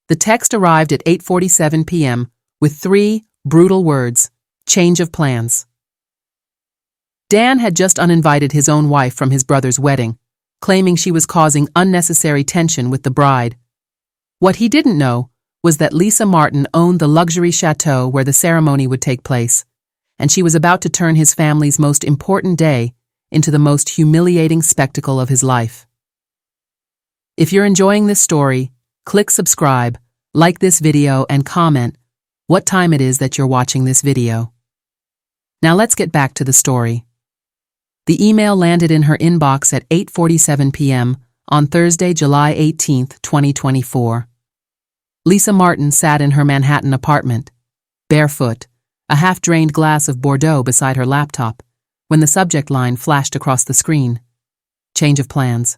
The text arrived at 8:47 p.m. with 3 brutal words: change of plans. Dan had just uninvited his own wife from his brother's wedding, claiming she was causing unnecessary tension with the bride. What he didn't know was that Lisa Martin owned the luxury château where the ceremony would take place, and she was about to turn his family's most important day into the most humiliating spectacle of his life. If you're enjoying this story, click subscribe, like this video, and comment what time it is that you're watching this video. Now let's get back to the story. The email landed in her inbox at 8:47 p.m. on Thursday, July 18, 2024. Lisa Martin sat in her Manhattan apartment, barefoot, a half-drained glass of Bordeaux beside her laptop, when the subject line flashed across the screen: change of plans.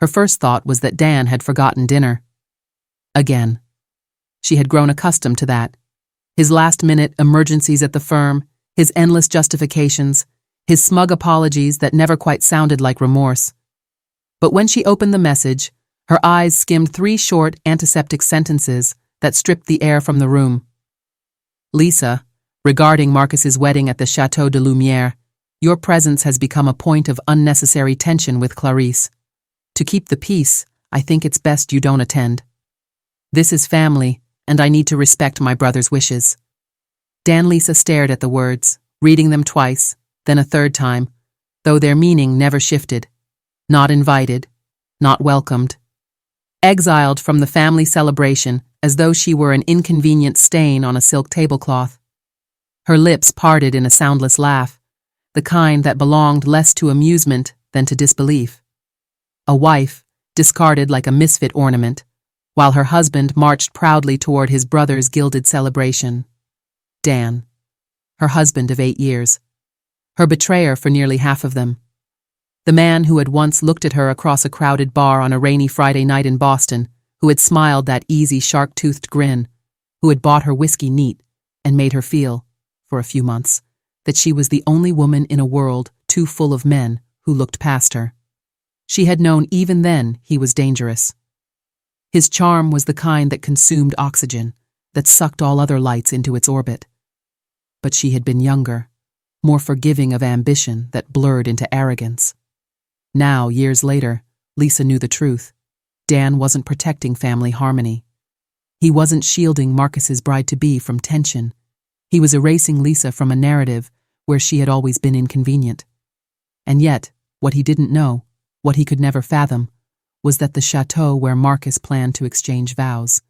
Her first thought was that Dan had forgotten dinner. Again. She had grown accustomed to that. His last-minute emergencies at the firm, his endless justifications, his smug apologies that never quite sounded like remorse. But when she opened the message, her eyes skimmed 3 short, antiseptic sentences that stripped the air from the room. Lisa, regarding Marcus's wedding at the Château de Lumière, your presence has become a point of unnecessary tension with Clarice. To keep the peace, I think it's best you don't attend. This is family, and I need to respect my brother's wishes. Dan. Lisa stared at the words, reading them twice, then a third time, though their meaning never shifted. Not invited, not welcomed. Exiled from the family celebration as though she were an inconvenient stain on a silk tablecloth. Her lips parted in a soundless laugh, the kind that belonged less to amusement than to disbelief. A wife, discarded like a misfit ornament, while her husband marched proudly toward his brother's gilded celebration. Dan, her husband of 8 years, her betrayer for nearly half of them. The man who had once looked at her across a crowded bar on a rainy Friday night in Boston, who had smiled that easy shark-toothed grin, who had bought her whiskey neat and made her feel, for a few months, that she was the only woman in a world too full of men who looked past her. She had known even then he was dangerous. His charm was the kind that consumed oxygen, that sucked all other lights into its orbit. But she had been younger, more forgiving of ambition that blurred into arrogance. Now, years later, Lisa knew the truth. Dan wasn't protecting family harmony. He wasn't shielding Marcus's bride-to-be from tension. He was erasing Lisa from a narrative where she had always been inconvenient. And yet, what he didn't know, what he could never fathom, was that the chateau where Marcus planned to exchange vows,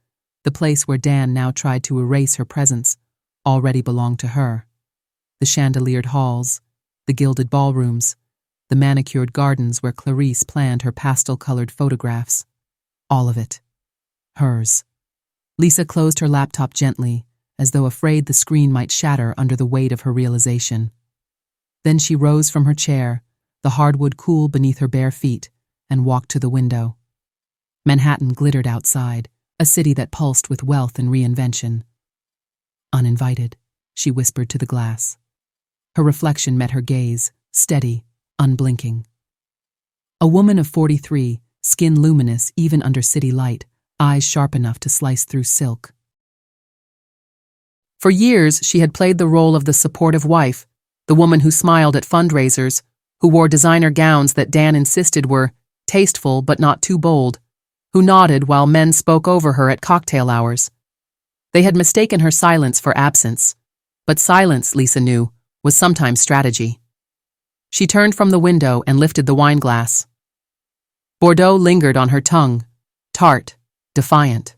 the place where Dan now tried to erase her presence, already belonged to her. The chandeliered halls, the gilded ballrooms, the manicured gardens where Clarice planned her pastel-colored photographs. All of it. Hers. Lisa closed her laptop gently, as though afraid the screen might shatter under the weight of her realization. Then she rose from her chair, the hardwood cool beneath her bare feet, and walked to the window. Manhattan glittered outside, a city that pulsed with wealth and reinvention. Uninvited, she whispered to the glass. Her reflection met her gaze, steady, unblinking. A woman of 43, skin luminous even under city light, eyes sharp enough to slice through silk. For years, she had played the role of the supportive wife, the woman who smiled at fundraisers, who wore designer gowns that Dan insisted were tasteful but not too bold, who nodded while men spoke over her at cocktail hours. They had mistaken her silence for absence, but silence, Lisa knew, was sometimes strategy. She turned from the window and lifted the wine glass. Bordeaux lingered on her tongue, tart, defiant.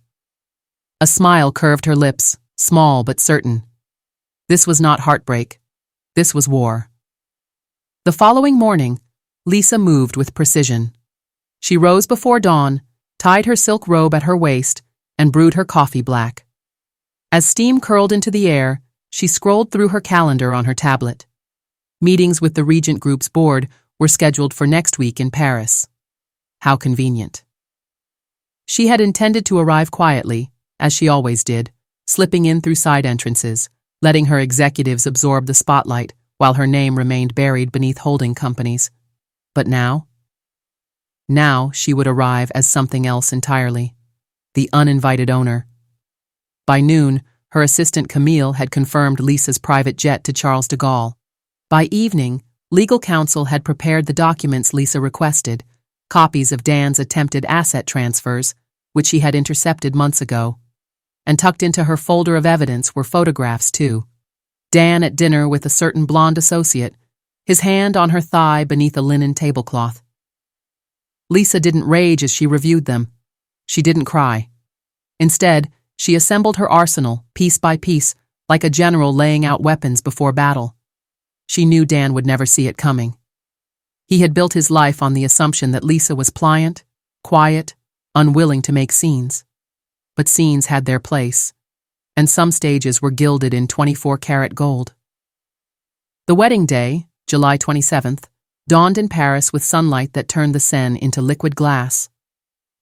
A smile curved her lips, small but certain. This was not heartbreak. This was war. The following morning, Lisa moved with precision. She rose before dawn, tied her silk robe at her waist, and brewed her coffee black. As steam curled into the air, she scrolled through her calendar on her tablet. Meetings with the Regent Group's board were scheduled for next week in Paris. How convenient. She had intended to arrive quietly, as she always did, slipping in through side entrances, letting her executives absorb the spotlight while her name remained buried beneath holding companies. But now? Now she would arrive as something else entirely. the uninvited owner. By noon, her assistant Camille had confirmed Lisa's private jet to Charles de Gaulle. By evening, legal counsel had prepared the documents Lisa requested, copies of Dan's attempted asset transfers, which he had intercepted months ago. And tucked into her folder of evidence were photographs, too. Dan at dinner with a certain blonde associate, his hand on her thigh beneath a linen tablecloth. Lisa didn't rage as she reviewed them. She didn't cry. Instead, she assembled her arsenal, piece by piece, like a general laying out weapons before battle. She knew Dan would never see it coming. He had built his life on the assumption that Lisa was pliant, quiet, unwilling to make scenes. But scenes had their place, and some stages were gilded in 24-karat gold. The wedding day, July 27th, dawned in Paris with sunlight that turned the Seine into liquid glass.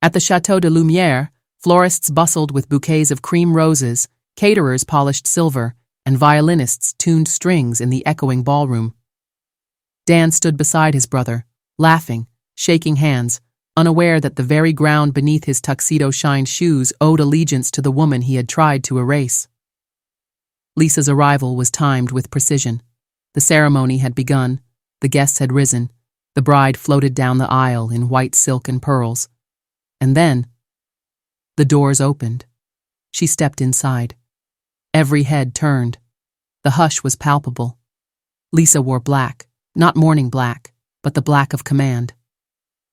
At the Château de Lumière, florists bustled with bouquets of cream roses, caterers polished silver, and violinists tuned strings in the echoing ballroom. Dan stood beside his brother, laughing, shaking hands, unaware that the very ground beneath his tuxedo-shined shoes owed allegiance to the woman he had tried to erase. Lisa's arrival was timed with precision. The ceremony had begun, the guests had risen, the bride floated down the aisle in white silk and pearls. And then, the doors opened. She stepped inside. Every head turned. The hush was palpable. Lisa wore black, not mourning black, but the black of command.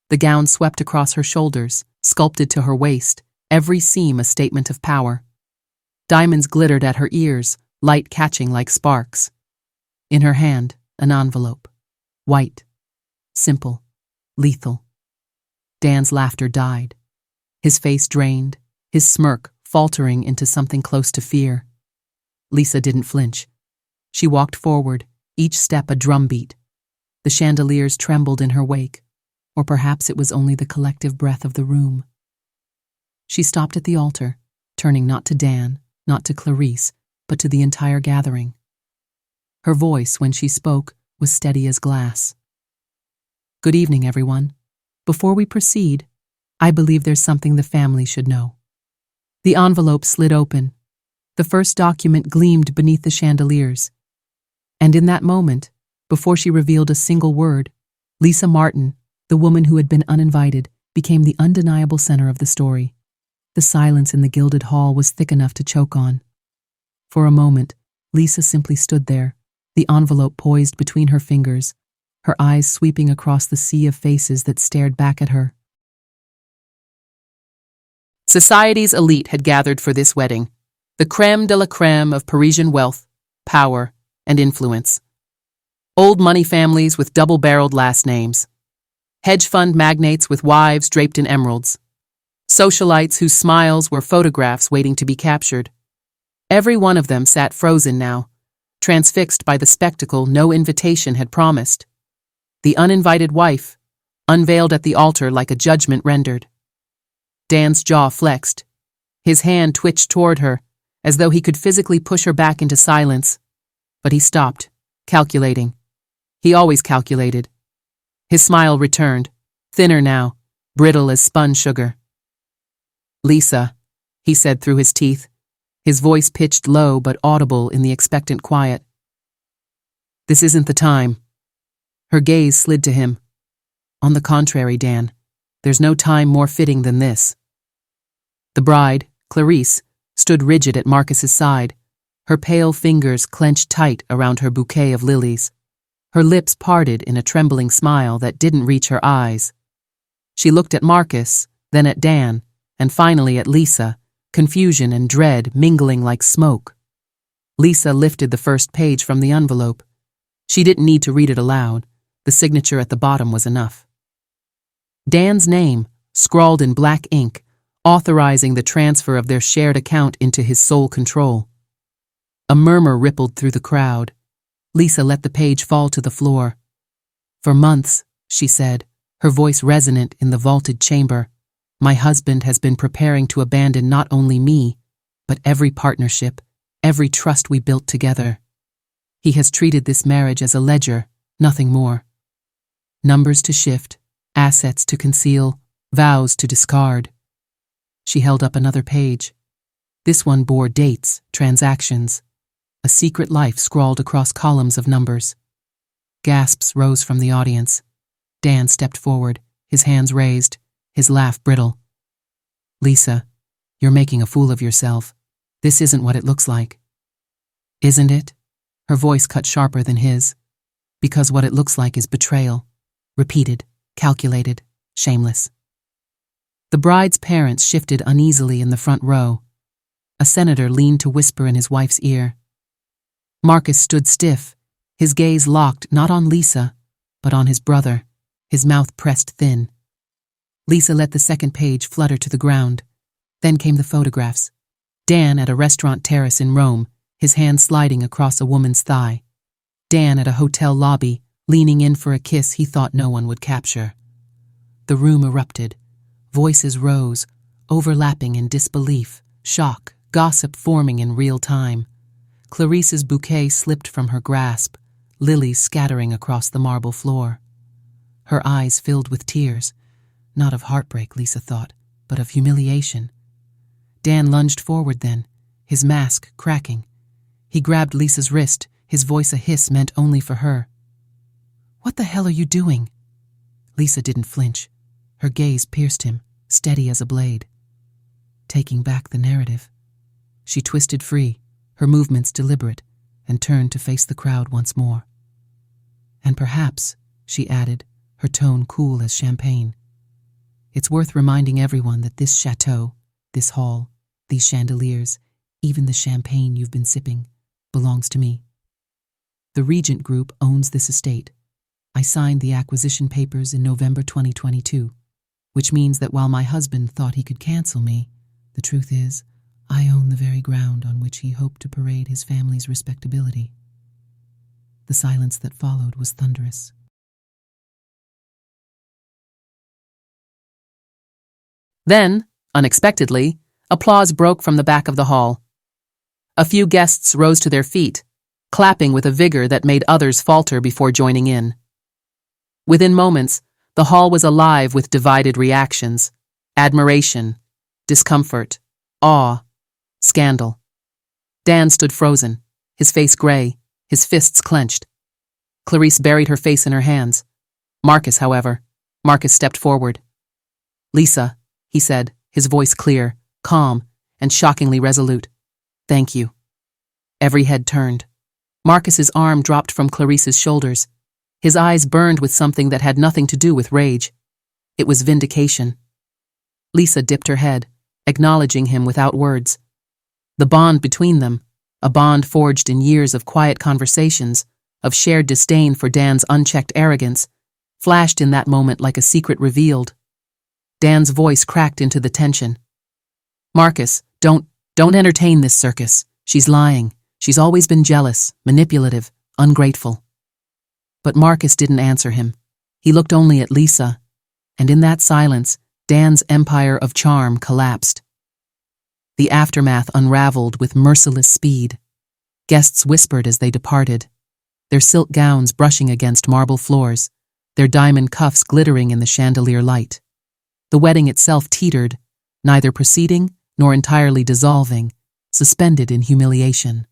The gown swept across her shoulders, sculpted to her waist, every seam a statement of power. Diamonds glittered at her ears, light catching like sparks. In her hand, an envelope. White, simple, lethal. Dan's laughter died. His face drained, his smirk faltering into something close to fear. Lisa didn't flinch. She walked forward, each step a drumbeat. The chandeliers trembled in her wake, or perhaps it was only the collective breath of the room. She stopped at the altar, turning not to Dan, not to Clarice, but to the entire gathering. Her voice, when she spoke, was steady as glass. Good evening, everyone. Before we proceed, I believe there's something the family should know. The envelope slid open. The first document gleamed beneath the chandeliers. And in that moment, before she revealed a single word, Lisa Martin, the woman who had been uninvited, became the undeniable center of the story. The silence in the gilded hall was thick enough to choke on. For a moment, Lisa simply stood there, the envelope poised between her fingers, her eyes sweeping across the sea of faces that stared back at her. Society's elite had gathered for this wedding, the crème de la crème of Parisian wealth, power, and influence. Old money families with double-barreled last names. Hedge fund magnates with wives draped in emeralds. Socialites whose smiles were photographs waiting to be captured. Every one of them sat frozen now, transfixed by the spectacle no invitation had promised. The uninvited wife, unveiled at the altar like a judgment rendered. Dan's jaw flexed. His hand twitched toward her, as though he could physically push her back into silence. But he stopped, calculating. He always calculated. His smile returned, thinner now, brittle as spun sugar. Lisa, he said through his teeth, his voice pitched low but audible in the expectant quiet. This isn't the time. Her gaze slid to him. On the contrary, Dan, there's no time more fitting than this. The bride, Clarice, stood rigid at Marcus's side, her pale fingers clenched tight around her bouquet of lilies, her lips parted in a trembling smile that didn't reach her eyes. She looked at Marcus, then at Dan, and finally at Lisa, confusion and dread mingling like smoke. Lisa lifted the first page from the envelope. She didn't need to read it aloud. The signature at the bottom was enough. Dan's name, scrawled in black ink, authorizing the transfer of their shared account into his sole control. A murmur rippled through the crowd. Lisa let the page fall to the floor. For months, she said, her voice resonant in the vaulted chamber, my husband has been preparing to abandon not only me, but every partnership, every trust we built together. He has treated this marriage as a ledger, nothing more. Numbers to shift, assets to conceal, vows to discard. She held up another page. This one bore dates, transactions, a secret life scrawled across columns of numbers. Gasps rose from the audience. Dan stepped forward, his hands raised, his laugh brittle. "Lisa, you're making a fool of yourself. This isn't what it looks like." "Isn't it?" Her voice cut sharper than his. "Because what it looks like is betrayal. Repeated, calculated, shameless." The bride's parents shifted uneasily in the front row. A senator leaned to whisper in his wife's ear. Marcus stood stiff, his gaze locked not on Lisa, but on his brother, his mouth pressed thin. Lisa let the second page flutter to the ground. Then came the photographs. Dan at a restaurant terrace in Rome, his hand sliding across a woman's thigh. Dan at a hotel lobby, leaning in for a kiss he thought no one would capture. The room erupted. Voices rose, overlapping in disbelief, shock, gossip forming in real time. Clarice's bouquet slipped from her grasp, lilies scattering across the marble floor. Her eyes filled with tears, not of heartbreak, Lisa thought, but of humiliation. Dan lunged forward then, his mask cracking. He grabbed Lisa's wrist, his voice a hiss meant only for her. "What the hell are you doing?" Lisa didn't flinch. Her gaze pierced him, steady as a blade. "Taking back the narrative." She twisted free, her movements deliberate, and turned to face the crowd once more. "And perhaps," she added, her tone cool as champagne, "it's worth reminding everyone that this château, this hall, these chandeliers, even the champagne you've been sipping, belongs to me. The Regent Group owns this estate. I signed the acquisition papers in November 2022, which means that while my husband thought he could cancel me, the truth is, I own the very ground on which he hoped to parade his family's respectability." The silence that followed was thunderous. Then, unexpectedly, applause broke from the back of the hall. A few guests rose to their feet, clapping with a vigor that made others falter before joining in. Within moments, the hall was alive with divided reactions: admiration, discomfort, awe, scandal. Dan stood frozen, his face gray, his fists clenched. Clarice buried her face in her hands. Marcus stepped forward. "Lisa," he said, his voice clear, calm, and shockingly resolute. "Thank you." Every head turned. Marcus's arm dropped from Clarice's shoulders. His eyes burned with something that had nothing to do with rage. It was vindication. Lisa dipped her head, acknowledging him without words. The bond between them, a bond forged in years of quiet conversations, of shared disdain for Dan's unchecked arrogance, flashed in that moment like a secret revealed. Dan's voice cracked into the tension. "Marcus, don't entertain this circus. She's lying. She's always been jealous, manipulative, ungrateful." But Marcus didn't answer him. He looked only at Lisa, and in that silence, Dan's empire of charm collapsed. The aftermath unraveled with merciless speed. Guests whispered as they departed, their silk gowns brushing against marble floors, their diamond cuffs glittering in the chandelier light. The wedding itself teetered, neither proceeding nor entirely dissolving, suspended in humiliation.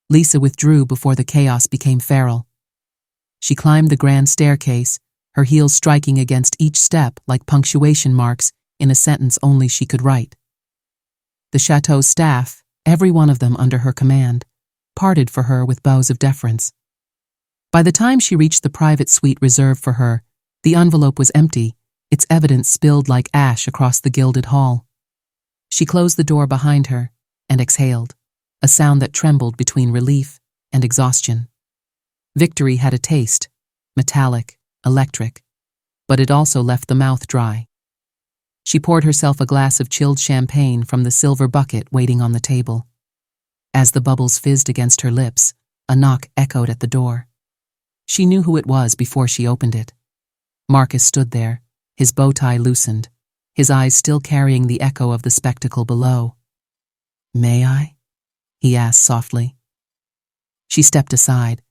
Lisa withdrew before the chaos became feral. She climbed the grand staircase, her heels striking against each step like punctuation marks in a sentence only she could write. The château's staff, every one of them under her command, parted for her with bows of deference. By the time she reached the private suite reserved for her, the envelope was empty, its evidence spilled like ash across the gilded hall. She closed the door behind her and exhaled, a sound that trembled between relief and exhaustion. Victory had a taste, metallic, electric, but it also left the mouth dry. She poured herself a glass of chilled champagne from the silver bucket waiting on the table. As the bubbles fizzed against her lips, a knock echoed at the door. She knew who it was before she opened it. Marcus stood there, his bow tie loosened, his eyes still carrying the echo of the spectacle below. "May I?" he asked softly. She stepped aside.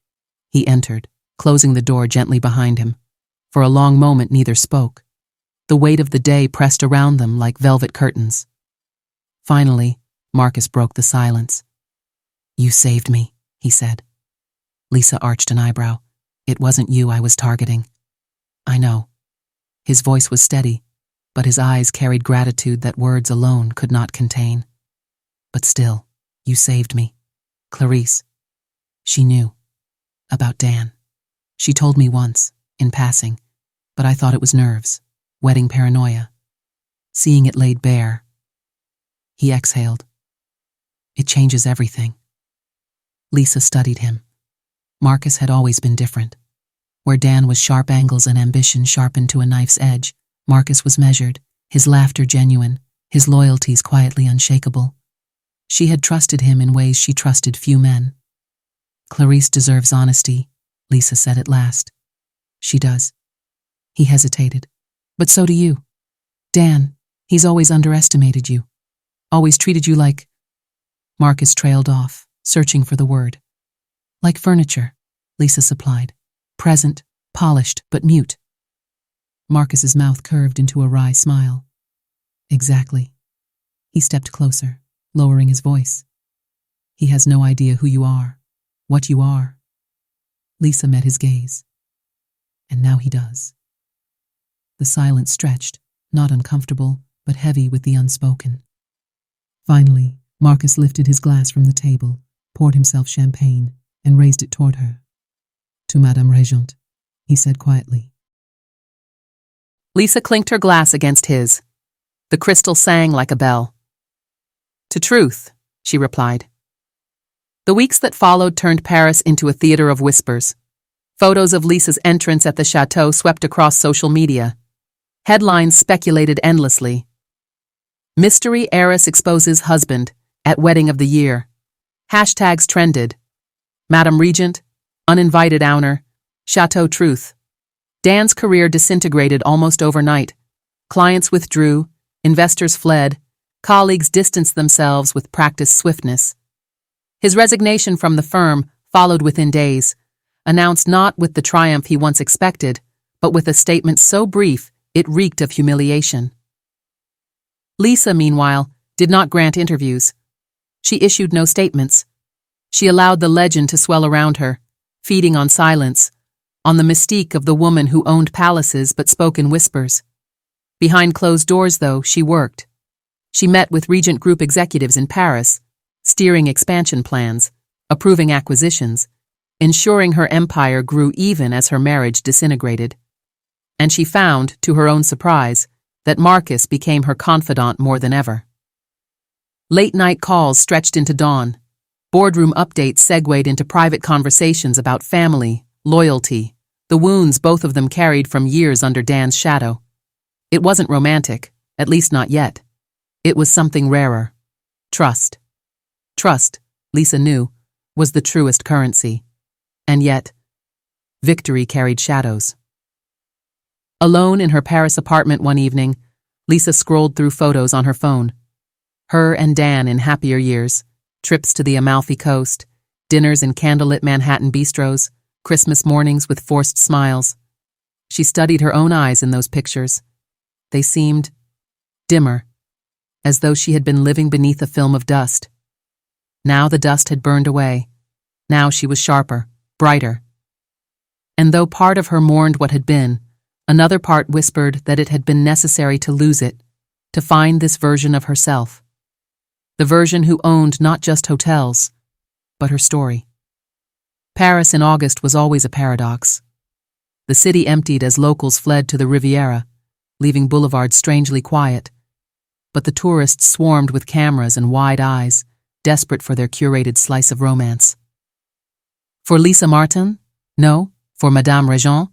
He entered, closing the door gently behind him. For a long moment neither spoke. The weight of the day pressed around them like velvet curtains. Finally, Marcus broke the silence. "You saved me," he said. Lisa arched an eyebrow. "It wasn't you I was targeting." "I know." His voice was steady, but his eyes carried gratitude that words alone could not contain. "But still, you saved me. Clarice. She knew. About Dan. She told me once, in passing, but I thought it was nerves, wedding paranoia. Seeing it laid bare." He exhaled. "It changes everything." Lisa studied him. Marcus had always been different. Where Dan was sharp angles and ambition sharpened to a knife's edge, Marcus was measured, his laughter genuine, his loyalties quietly unshakable. She had trusted him in ways she trusted few men. "Clarice deserves honesty," Lisa said at last. "She does." He hesitated. "But so do you. Dan, he's always underestimated you. Always treated you like—" Marcus trailed off, searching for the word. "Like furniture," Lisa supplied. "Present, polished, but mute." Marcus's mouth curved into a wry smile. "Exactly." He stepped closer, lowering his voice. "He has no idea who you are, what you are." Lisa met his gaze. "And now he does." The silence stretched, not uncomfortable, but heavy with the unspoken. Finally, Marcus lifted his glass from the table, poured himself champagne, and raised it toward her. "To Madame Régente," he said quietly. Lisa clinked her glass against his. The crystal sang like a bell. "To truth," she replied. The weeks that followed turned Paris into a theater of whispers. Photos of Lisa's entrance at the château swept across social media. Headlines speculated endlessly. "Mystery heiress exposes husband at wedding of the year." Hashtags trended. Madame Regent, uninvited owner, château truth. Dan's career disintegrated almost overnight. Clients withdrew, investors fled, colleagues distanced themselves with practiced swiftness. His resignation from the firm followed within days, announced not with the triumph he once expected, but with a statement so brief it reeked of humiliation. Lisa, meanwhile, did not grant interviews. She issued no statements. She allowed the legend to swell around her, feeding on silence, on the mystique of the woman who owned palaces but spoke in whispers. Behind closed doors, though, she worked. She met with Regent Group executives in Paris, steering expansion plans, approving acquisitions, ensuring her empire grew even as her marriage disintegrated. And she found, to her own surprise, that Marcus became her confidant more than ever. Late-night calls stretched into dawn. Boardroom updates segued into private conversations about family, loyalty, the wounds both of them carried from years under Dan's shadow. It wasn't romantic, at least not yet. It was something rarer. Trust. Trust, Lisa knew, was the truest currency. And yet, victory carried shadows. Alone in her Paris apartment one evening, Lisa scrolled through photos on her phone. Her and Dan in happier years, trips to the Amalfi Coast, dinners in candlelit Manhattan bistros, Christmas mornings with forced smiles. She studied her own eyes in those pictures. They seemed dimmer, as though she had been living beneath a film of dust. Now the dust had burned away. Now she was sharper, brighter. And though part of her mourned what had been, another part whispered that it had been necessary to lose it, to find this version of herself. The version who owned not just hotels, but her story. Paris in August was always a paradox. The city emptied as locals fled to the Riviera, leaving boulevards strangely quiet. But the tourists swarmed with cameras and wide eyes, desperate for their curated slice of romance. For Lisa Martin? No, for Madame Régent,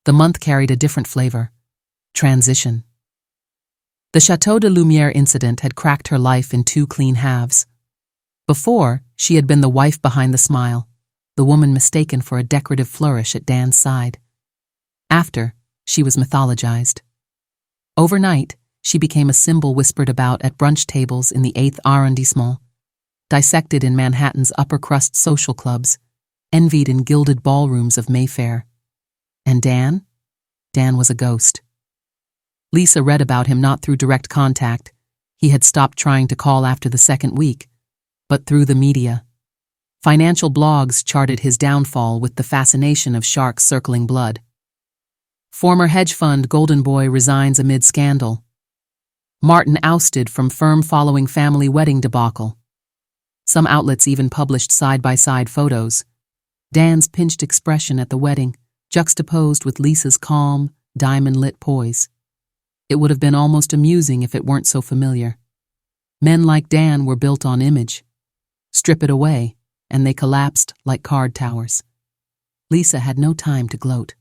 the month carried a different flavor. Transition. The Château de Lumière incident had cracked her life in two clean halves. Before, she had been the wife behind the smile, the woman mistaken for a decorative flourish at Dan's side. After, she was mythologized. Overnight, she became a symbol whispered about at brunch tables in the 8th arrondissement, dissected in Manhattan's upper-crust social clubs, envied in gilded ballrooms of Mayfair. And Dan? Dan was a ghost. Lisa read about him not through direct contact. He had stopped trying to call after the second week, but through the media. Financial blogs charted his downfall with the fascination of sharks circling blood. Former hedge fund Golden Boy resigns amid scandal. Martin ousted from firm following family wedding debacle. Some outlets even published side-by-side photos. Dan's pinched expression at the wedding, juxtaposed with Lisa's calm, diamond-lit poise. It would have been almost amusing if it weren't so familiar. Men like Dan were built on image. Strip it away, and they collapsed like card towers. Lisa had no time to gloat.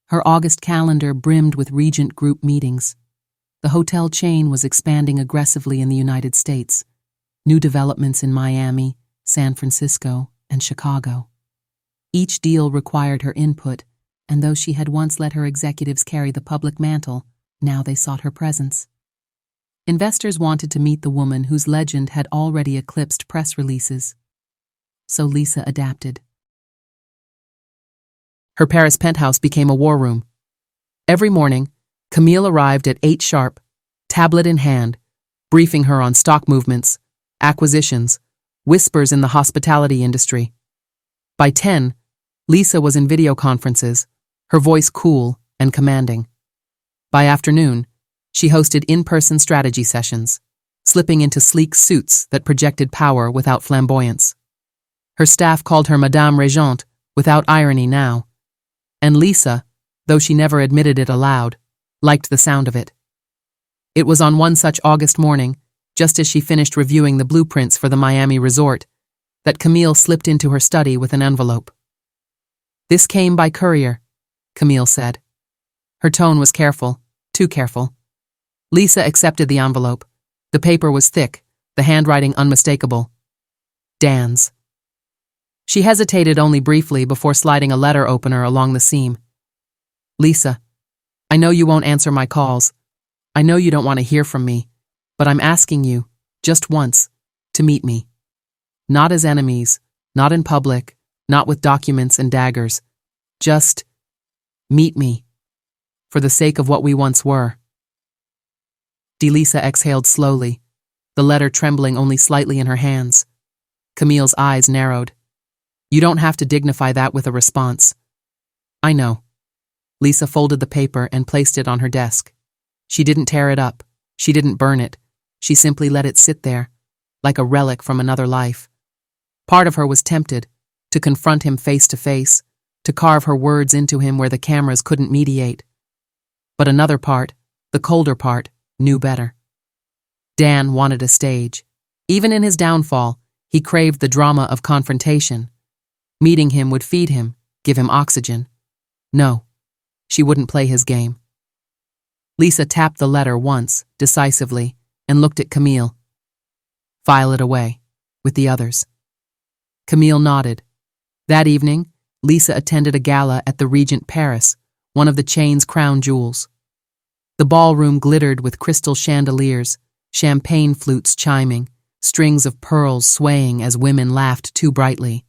Her August calendar brimmed with Regent Group meetings. The hotel chain was expanding aggressively in the United States. New developments in Miami, San Francisco, and Chicago. Each deal required her input, and though she had once let her executives carry the public mantle, now they sought her presence. Investors wanted to meet the woman whose legend had already eclipsed press releases. So Lisa adapted. Her Paris penthouse became a war room. Every morning, Camille arrived at 8 sharp, tablet in hand, briefing her on stock movements, acquisitions, whispers in the hospitality industry. By 10, Lisa was in video conferences, her voice cool and commanding. By afternoon, she hosted in-person strategy sessions, slipping into sleek suits that projected power without flamboyance. Her staff called her Madame Régente, without irony now. And Lisa, though she never admitted it aloud, liked the sound of it. It was on one such August morning, just as she finished reviewing the blueprints for the Miami resort, that Camille slipped into her study with an envelope. "This came by courier," Camille said. Her tone was careful, too careful. Lisa accepted the envelope. The paper was thick, the handwriting unmistakable. Dan's. She hesitated only briefly before sliding a letter opener along the seam. "Lisa, I know you won't answer my calls. I know you don't want to hear from me, but I'm asking you, just once, to meet me. Not as enemies, not in public, not with documents and daggers. Just meet me, for the sake of what we once were." Lisa exhaled slowly, the letter trembling only slightly in her hands. Camille's eyes narrowed. "You don't have to dignify that with a response." "I know." Lisa folded the paper and placed it on her desk. She didn't tear it up. She didn't burn it. She simply let it sit there, like a relic from another life. Part of her was tempted to confront him face to face, to carve her words into him where the cameras couldn't mediate. But another part, the colder part, knew better. Dan wanted a stage. Even in his downfall, he craved the drama of confrontation. Meeting him would feed him, give him oxygen. No, she wouldn't play his game. Lisa tapped the letter once, decisively, and looked at Camille. "File it away, with the others." Camille nodded. That evening, Lisa attended a gala at the Regent Paris, one of the chain's crown jewels. The ballroom glittered with crystal chandeliers, champagne flutes chiming, strings of pearls swaying as women laughed too brightly.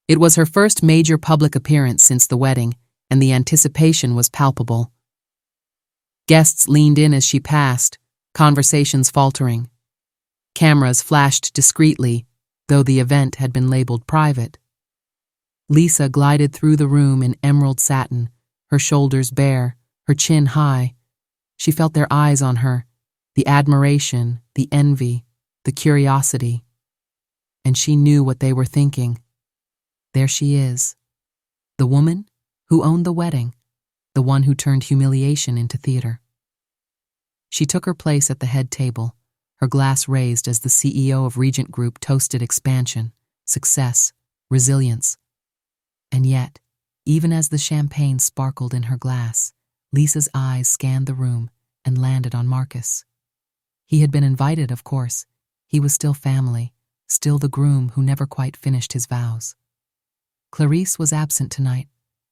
It was her first major public appearance since the wedding, and the anticipation was palpable. Guests leaned in as she passed, conversations faltering. Cameras flashed discreetly, though the event had been labeled private. Lisa glided through the room in emerald satin, her shoulders bare, her chin high. She felt their eyes on her, the admiration, the envy, the curiosity. And she knew what they were thinking. There she is, the woman who owned the wedding, the one who turned humiliation into theater. She took her place at the head table, her glass raised as the CEO of Regent Group toasted expansion, success, resilience. And yet, even as the champagne sparkled in her glass, Lisa's eyes scanned the room and landed on Marcus. He had been invited, of course. He was still family, still the groom who never quite finished his vows. Clarisse was absent tonight,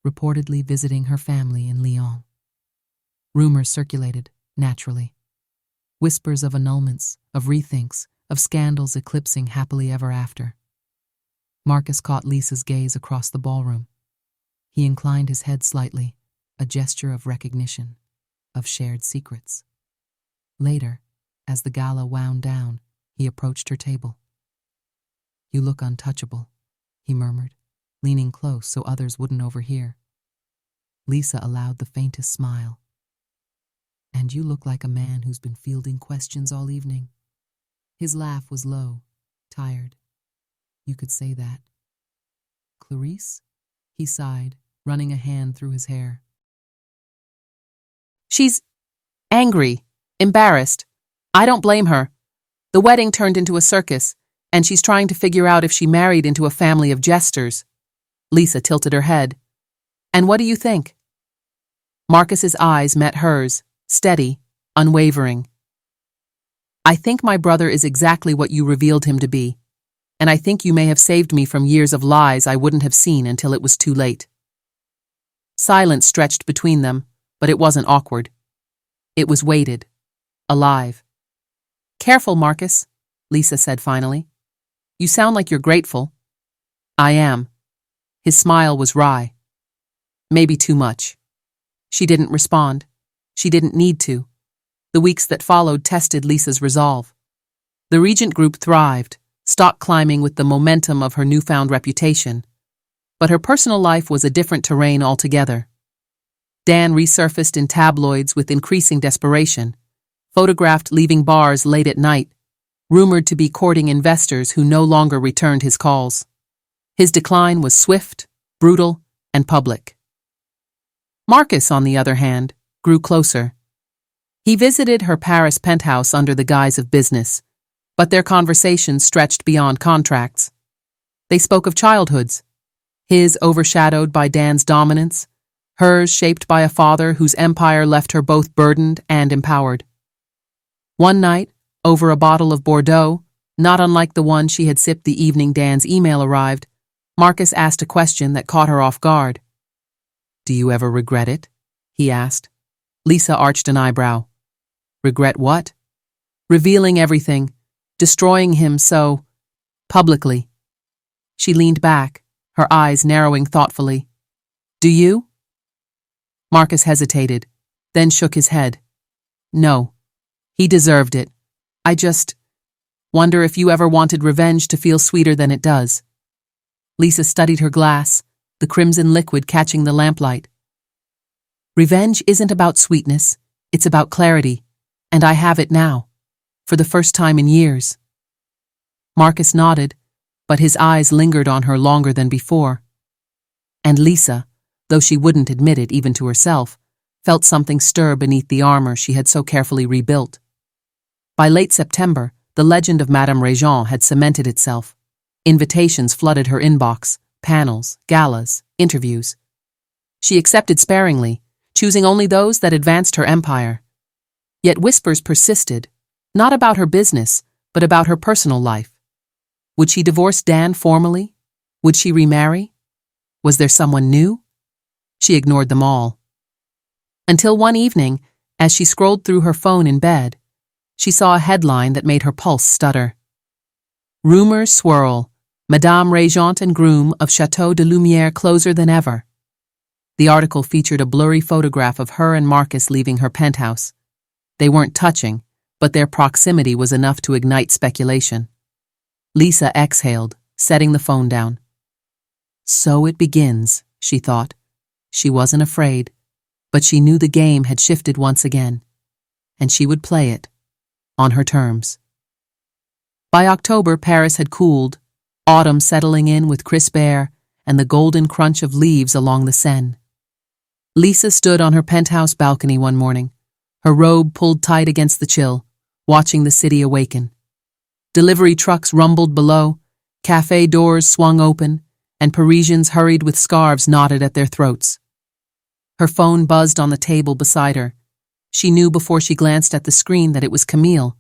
reportedly visiting her family in Lyon. Rumors circulated, naturally. Whispers of annulments, of rethinks, of scandals eclipsing happily ever after. Marcus caught Lisa's gaze across the ballroom. He inclined his head slightly, a gesture of recognition. of shared secrets. Later, as the gala wound down, he approached her table. "You look untouchable," he murmured, leaning close so others wouldn't overhear. Lisa allowed the faintest smile. "And you look like a man who's been fielding questions all evening." His laugh was low, tired. "You could say that." "Clarice?" He sighed, running a hand through his hair. "She's angry, embarrassed. I don't blame her. The wedding turned into a circus, and she's trying to figure out if she married into a family of jesters." Lisa tilted her head. "And what do you think?" Marcus's eyes met hers, steady, unwavering. "I think my brother is exactly what you revealed him to be, and I think you may have saved me from years of lies I wouldn't have seen until it was too late." Silence stretched between them, but it wasn't awkward. It was weighted, alive. "Careful, Marcus," Lisa said finally. "You sound like you're grateful." "I am." His smile was wry. "Maybe too much." She didn't respond. She didn't need to. The weeks that followed tested Lisa's resolve. The Regent Group thrived, stock climbing with the momentum of her newfound reputation. But her personal life was a different terrain altogether. Dan resurfaced in tabloids with increasing desperation, photographed leaving bars late at night, rumored to be courting investors who no longer returned his calls. His decline was swift, brutal, and public. Marcus, on the other hand, grew closer. He visited her Paris penthouse under the guise of business, but their conversations stretched beyond contracts. They spoke of childhoods, his overshadowed by Dan's dominance, hers shaped by a father whose empire left her both burdened and empowered. One night, over a bottle of Bordeaux, not unlike the one she had sipped the evening Dan's email arrived, Marcus asked a question that caught her off guard. "Do you ever regret it?" he asked. Lisa arched an eyebrow. "Regret what?" "Revealing everything, destroying him so publicly." She leaned back, her eyes narrowing thoughtfully. "Do you?" Marcus hesitated, then shook his head. "No. He deserved it. I just wonder if you ever wanted revenge to feel sweeter than it does." Lisa studied her glass, the crimson liquid catching the lamplight. "Revenge isn't about sweetness, it's about clarity, and I have it now, for the first time in years." Marcus nodded, but his eyes lingered on her longer than before. And Lisa, though she wouldn't admit it even to herself, felt something stir beneath the armor she had so carefully rebuilt. By late September, the legend of Madame Regent had cemented itself. Invitations flooded her inbox, panels, galas, interviews. She accepted sparingly, choosing only those that advanced her empire. Yet whispers persisted, not about her business, but about her personal life. Would she divorce Dan formally? Would she remarry? Was there someone new? She ignored them all. Until one evening, as she scrolled through her phone in bed, she saw a headline that made her pulse stutter. "Rumors swirl. Madame Regent and groom of Château de Lumière closer than ever." The article featured a blurry photograph of her and Marcus leaving her penthouse. They weren't touching, but their proximity was enough to ignite speculation. Lisa exhaled, setting the phone down. So it begins, she thought. She wasn't afraid, but she knew the game had shifted once again, and she would play it, on her terms. By October, Paris had cooled, autumn settling in with crisp air and the golden crunch of leaves along the Seine. Lisa stood on her penthouse balcony one morning, her robe pulled tight against the chill, watching the city awaken. Delivery trucks rumbled below, cafe doors swung open, and Parisians hurried with scarves knotted at their throats. Her phone buzzed on the table beside her. She knew before she glanced at the screen that it was Camille.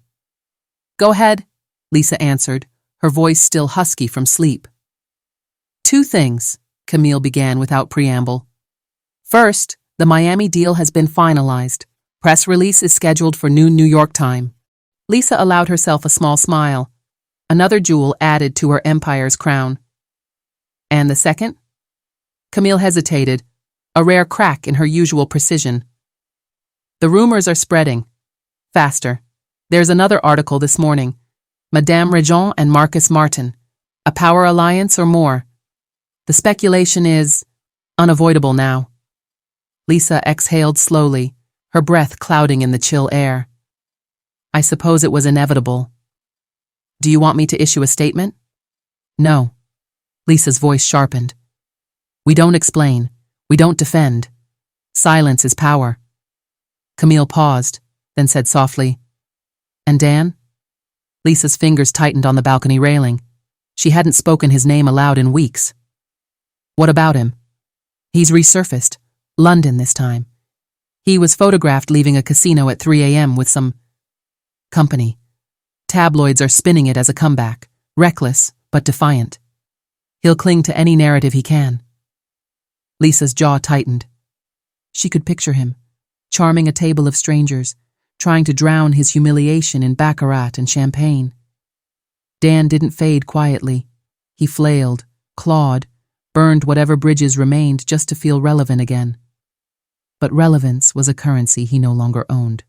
"Go ahead," Lisa answered, her voice still husky from sleep. "Two things," Camille began without preamble. "First, the Miami deal has been finalized. Press release is scheduled for noon New York time." Lisa allowed herself a small smile, another jewel added to her empire's crown. "And the second?" Camille hesitated, a rare crack in her usual precision. The rumors are spreading. Faster. There's another article this morning. Madame Regent and Marcus Martin. A power alliance or more. The speculation is unavoidable now. Lisa exhaled slowly, her breath clouding in the chill air. I suppose it was inevitable. Do you want me to issue a statement? No. Lisa's voice sharpened. We don't explain. We don't defend. Silence is power. Camille paused, then said softly, And Dan? Lisa's fingers tightened on the balcony railing. She hadn't spoken his name aloud in weeks. What about him? He's resurfaced. London this time. He was photographed leaving a casino at 3 a.m. with some company. Tabloids are spinning it as a comeback, reckless but defiant. He'll cling to any narrative he can. Lisa's jaw tightened. She could picture him, charming a table of strangers, trying to drown his humiliation in baccarat and champagne. Dan didn't fade quietly. He flailed, clawed, burned whatever bridges remained just to feel relevant again. But relevance was a currency he no longer owned.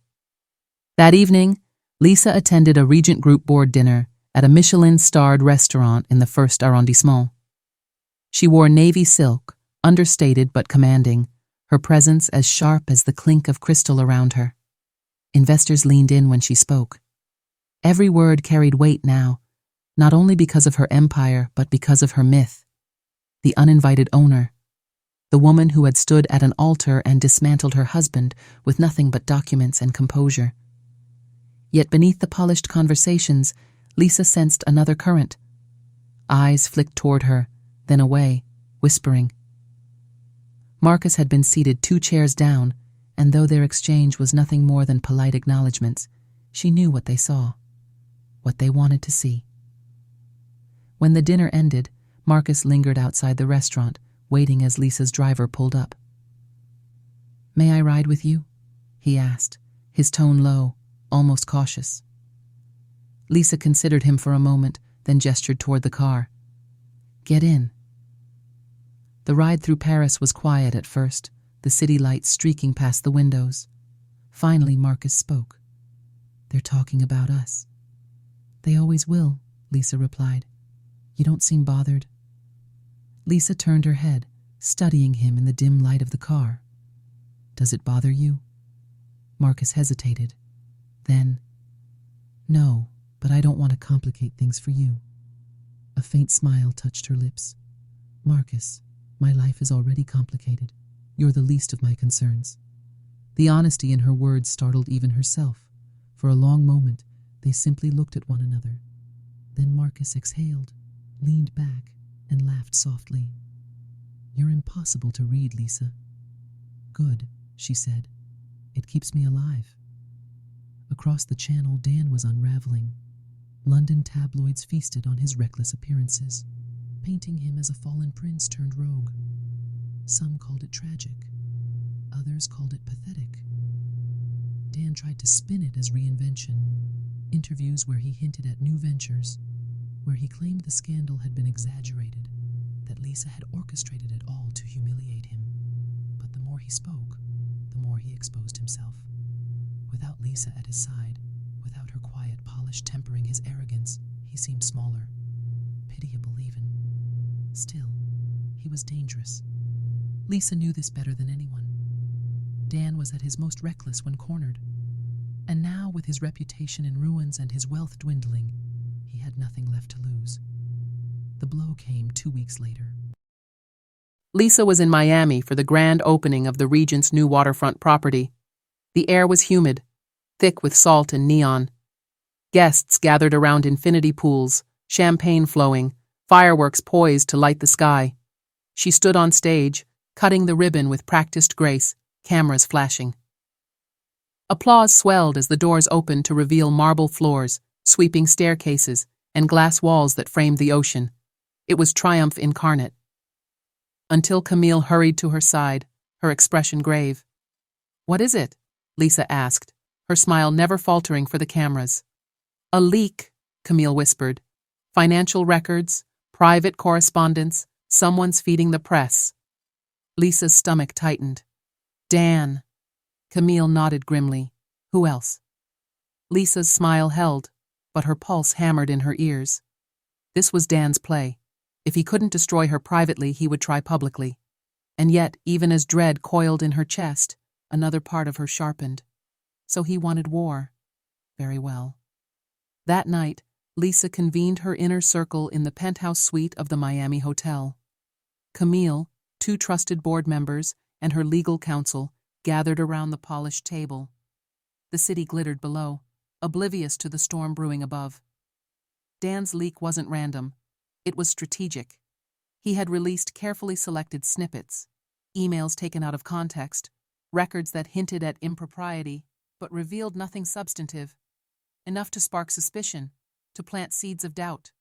That evening, Lisa attended a Regent Group board dinner at a Michelin-starred restaurant in the 1st arrondissement. She wore navy silk, understated but commanding, her presence as sharp as the clink of crystal around her. Investors leaned in when she spoke. Every word carried weight now, not only because of her empire but because of her myth. The uninvited owner. The woman who had stood at an altar and dismantled her husband with nothing but documents and composure. Yet beneath the polished conversations, Lisa sensed another current. Eyes flicked toward her, then away, whispering. Marcus had been seated 2 chairs down, and though their exchange was nothing more than polite acknowledgments, she knew what they saw, what they wanted to see. When the dinner ended, Marcus lingered outside the restaurant, waiting as Lisa's driver pulled up. May I ride with you? He asked, his tone low, almost cautious. Lisa considered him for a moment, then gestured toward the car. Get in. The ride through Paris was quiet at first, the city lights streaking past the windows. Finally, Marcus spoke. They're talking about us. They always will, Lisa replied. You don't seem bothered. Lisa turned her head, studying him in the dim light of the car. Does it bother you? Marcus hesitated. Then, no, but I don't want to complicate things for you. A faint smile touched her lips. Marcus, my life is already complicated. You're the least of my concerns. The honesty in her words startled even herself. For a long moment, they simply looked at one another. Then Marcus exhaled, leaned back, and laughed softly. You're impossible to read, Lisa. Good, she said. It keeps me alive. Across the channel, Dan was unraveling. London tabloids feasted on his reckless appearances, painting him as a fallen prince turned rogue. Some called it tragic. Others called it pathetic. Dan tried to spin it as reinvention. Interviews where he hinted at new ventures, where he claimed the scandal had been exaggerated, that Lisa had orchestrated it all to humiliate him. But the more he spoke, the more he exposed himself. Without Lisa at his side, without her quiet polish tempering his arrogance, he seemed smaller, pitiable even. Still, he was dangerous. Lisa knew this better than anyone. Dan was at his most reckless when cornered. And now, with his reputation in ruins and his wealth dwindling, he had nothing left to lose. The blow came 2 weeks later. Lisa was in Miami for the grand opening of the Regent's new waterfront property. The air was humid, thick with salt and neon. Guests gathered around infinity pools, champagne flowing, fireworks poised to light the sky. She stood on stage, cutting the ribbon with practiced grace, cameras flashing. Applause swelled as the doors opened to reveal marble floors, sweeping staircases, and glass walls that framed the ocean. It was triumph incarnate. Until Camille hurried to her side, her expression grave. What is it? Lisa asked, her smile never faltering for the cameras. A leak, Camille whispered. Financial records, private correspondence, someone's feeding the press. Lisa's stomach tightened. Dan. Camille nodded grimly. Who else? Lisa's smile held, but her pulse hammered in her ears. This was Dan's play. If he couldn't destroy her privately, he would try publicly. And yet, even as dread coiled in her chest, another part of her sharpened. So he wanted war. Very well. That night, Lisa convened her inner circle in the penthouse suite of the Miami hotel. Camille, 2 trusted board members, and her legal counsel gathered around the polished table. The city glittered below, oblivious to the storm brewing above. Dan's leak wasn't random. It was strategic. He had released carefully selected snippets, emails taken out of context, records that hinted at impropriety but revealed nothing substantive, enough to spark suspicion, to plant seeds of doubt.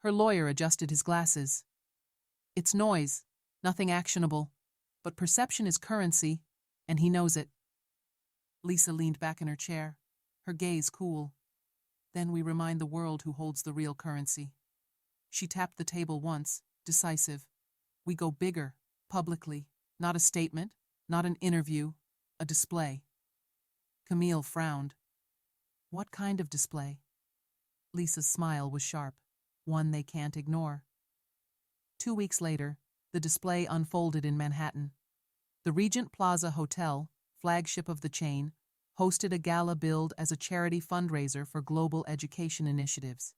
Her lawyer adjusted his glasses. It's noise, nothing actionable, but perception is currency, and he knows it. Lisa leaned back in her chair, her gaze cool. Then we remind the world who holds the real currency. She tapped the table once, decisive. We go bigger, publicly, not a statement, not an interview, a display. Camille frowned. What kind of display? Lisa's smile was sharp, one they can't ignore. 2 weeks later, the display unfolded in Manhattan. The Regent Plaza Hotel, flagship of the chain, hosted a gala billed as a charity fundraiser for global education initiatives.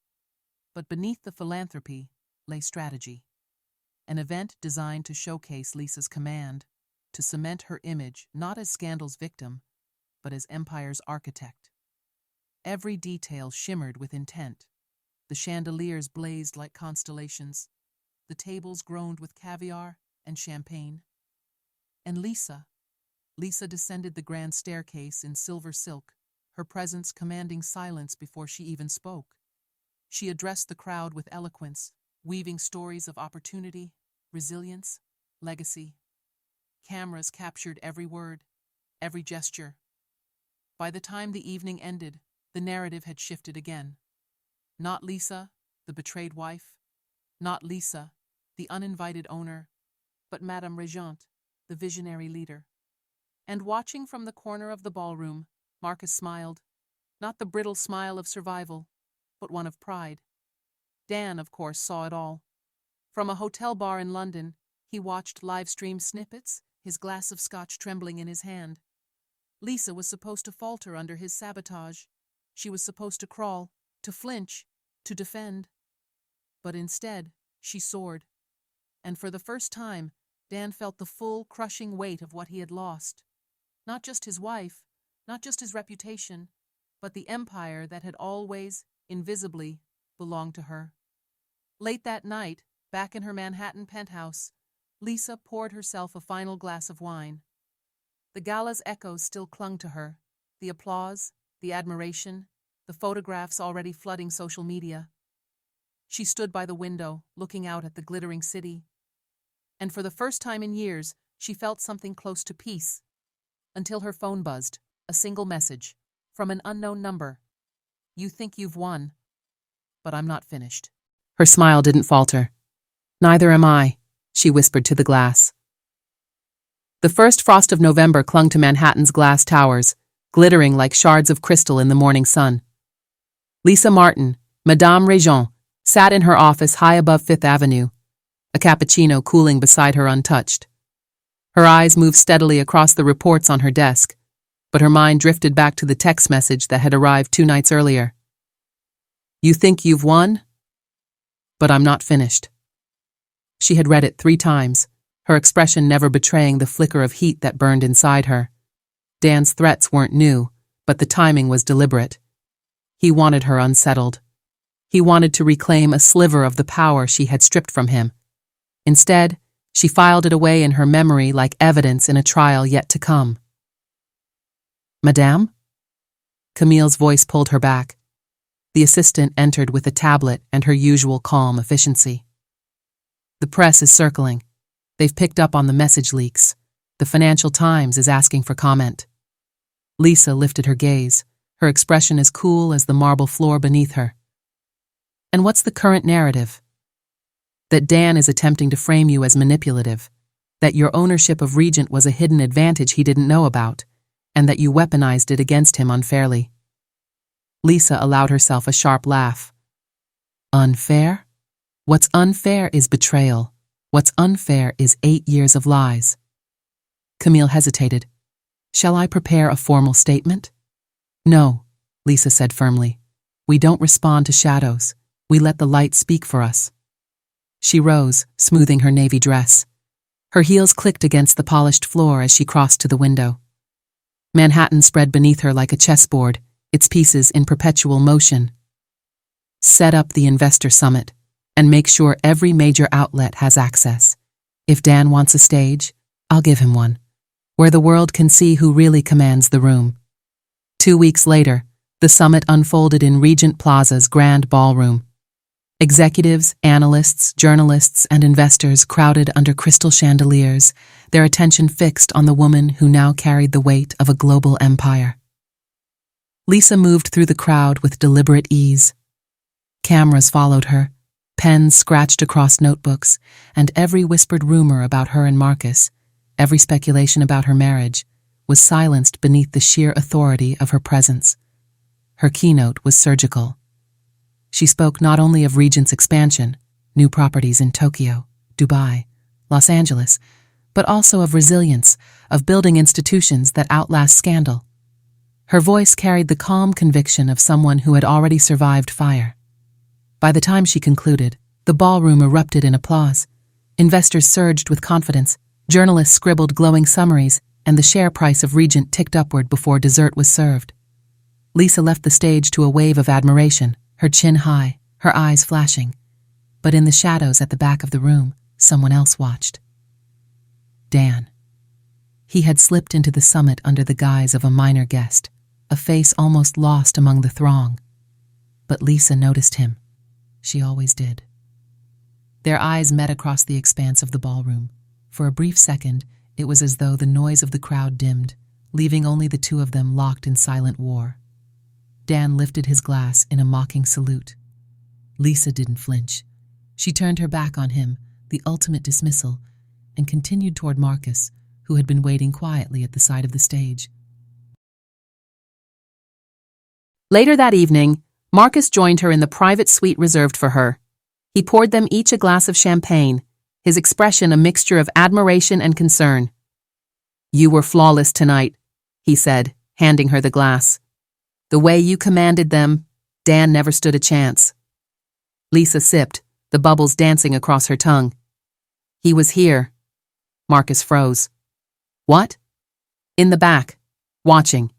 But beneath the philanthropy lay strategy. An event designed to showcase Lisa's command, to cement her image not as scandal's victim, but as empire's architect. Every detail shimmered with intent. The chandeliers blazed like constellations. The tables groaned with caviar and champagne. And Lisa descended the grand staircase in silver silk, her presence commanding silence before she even spoke. She addressed the crowd with eloquence, weaving stories of opportunity, resilience, legacy. Cameras captured every word, every gesture. By the time the evening ended, the narrative had shifted again. Not Lisa, the betrayed wife. Not Lisa, the uninvited owner, but Madame Regent, the visionary leader. And watching from the corner of the ballroom, Marcus smiled, not the brittle smile of survival, but one of pride. Dan, of course, saw it all. From a hotel bar in London, he watched live-stream snippets, his glass of scotch trembling in his hand. Lisa was supposed to falter under his sabotage. She was supposed to crawl, to flinch, to defend. But instead, she soared. And for the first time, Dan felt the full, crushing weight of what he had lost. Not just his wife, not just his reputation, but the empire that had always, invisibly, belonged to her. Late that night, back in her Manhattan penthouse, Lisa poured herself a final glass of wine. The gala's echoes still clung to her, the applause, the admiration, the photographs already flooding social media. She stood by the window, looking out at the glittering city. And for the first time in years, she felt something close to peace. Until her phone buzzed, a single message, from an unknown number. You think you've won, but I'm not finished. Her smile didn't falter. Neither am I, she whispered to the glass. The first frost of November clung to Manhattan's glass towers, glittering like shards of crystal in the morning sun. Lisa Martin, Madame Regent, sat in her office high above Fifth Avenue, a cappuccino cooling beside her untouched. Her eyes moved steadily across the reports on her desk, but her mind drifted back to the text message that had arrived 2 nights earlier. You think you've won? But I'm not finished. She had read it 3 times, her expression never betraying the flicker of heat that burned inside her. Dan's threats weren't new, but the timing was deliberate. He wanted her unsettled. He wanted to reclaim a sliver of the power she had stripped from him. Instead, she filed it away in her memory like evidence in a trial yet to come. Madame? Camille's voice pulled her back. The assistant entered with a tablet and her usual calm efficiency. The press is circling. They've picked up on the message leaks. The Financial Times is asking for comment. Lisa lifted her gaze, her expression as cool as the marble floor beneath her. And what's the current narrative? That Dan is attempting to frame you as manipulative, that your ownership of Regent was a hidden advantage he didn't know about, and that you weaponized it against him unfairly. Lisa allowed herself a sharp laugh. Unfair? What's unfair is betrayal. What's unfair is 8 years of lies. Camille hesitated. Shall I prepare a formal statement? No, Lisa said firmly. We don't respond to shadows. We let the light speak for us. She rose, smoothing her navy dress. Her heels clicked against the polished floor as she crossed to the window. Manhattan spread beneath her like a chessboard, its pieces in perpetual motion. Set up the investor summit, and make sure every major outlet has access. If Dan wants a stage, I'll give him one, where the world can see who really commands the room. 2 weeks later, the summit unfolded in Regent Plaza's grand ballroom. Executives, analysts, journalists, and investors crowded under crystal chandeliers, their attention fixed on the woman who now carried the weight of a global empire. Lisa moved through the crowd with deliberate ease. Cameras followed her, pens scratched across notebooks, and every whispered rumor about her and Marcus, every speculation about her marriage, was silenced beneath the sheer authority of her presence. Her keynote was surgical. She spoke not only of Regent's expansion, new properties in Tokyo, Dubai, Los Angeles, but also of resilience, of building institutions that outlast scandal. Her voice carried the calm conviction of someone who had already survived fire. By the time she concluded, the ballroom erupted in applause. Investors surged with confidence, journalists scribbled glowing summaries, and the share price of Regent ticked upward before dessert was served. Lisa left the stage to a wave of admiration, her chin high, her eyes flashing. But in the shadows at the back of the room, someone else watched. Dan. He had slipped into the summit under the guise of a minor guest, a face almost lost among the throng. But Lisa noticed him. She always did. Their eyes met across the expanse of the ballroom. For a brief second, it was as though the noise of the crowd dimmed, leaving only the two of them locked in silent war. Dan lifted his glass in a mocking salute. Lisa didn't flinch. She turned her back on him, the ultimate dismissal, and continued toward Marcus, who had been waiting quietly at the side of the stage. Later that evening, Marcus joined her in the private suite reserved for her. He poured them each a glass of champagne, his expression a mixture of admiration and concern. "You were flawless tonight," he said, handing her the glass. "The way you commanded them, Dan never stood a chance." Lisa sipped, the bubbles dancing across her tongue. "He was here." Marcus froze. "What?" "In the back, watching.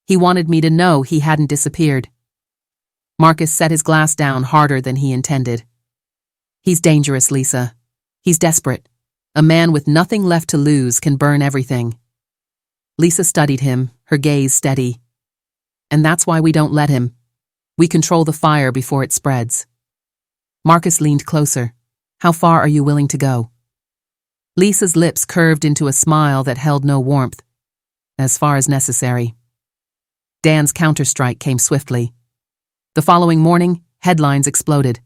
He wanted me to know he hadn't disappeared." Marcus set his glass down harder than he intended. "He's dangerous, Lisa. He's desperate. A man with nothing left to lose can burn everything." Lisa studied him, her gaze steady. "And that's why we don't let him. We control the fire before it spreads." Marcus leaned closer. "How far are you willing to go?" Lisa's lips curved into a smile that held no warmth. "As far as necessary." Dan's counterstrike came swiftly. The following morning, headlines exploded.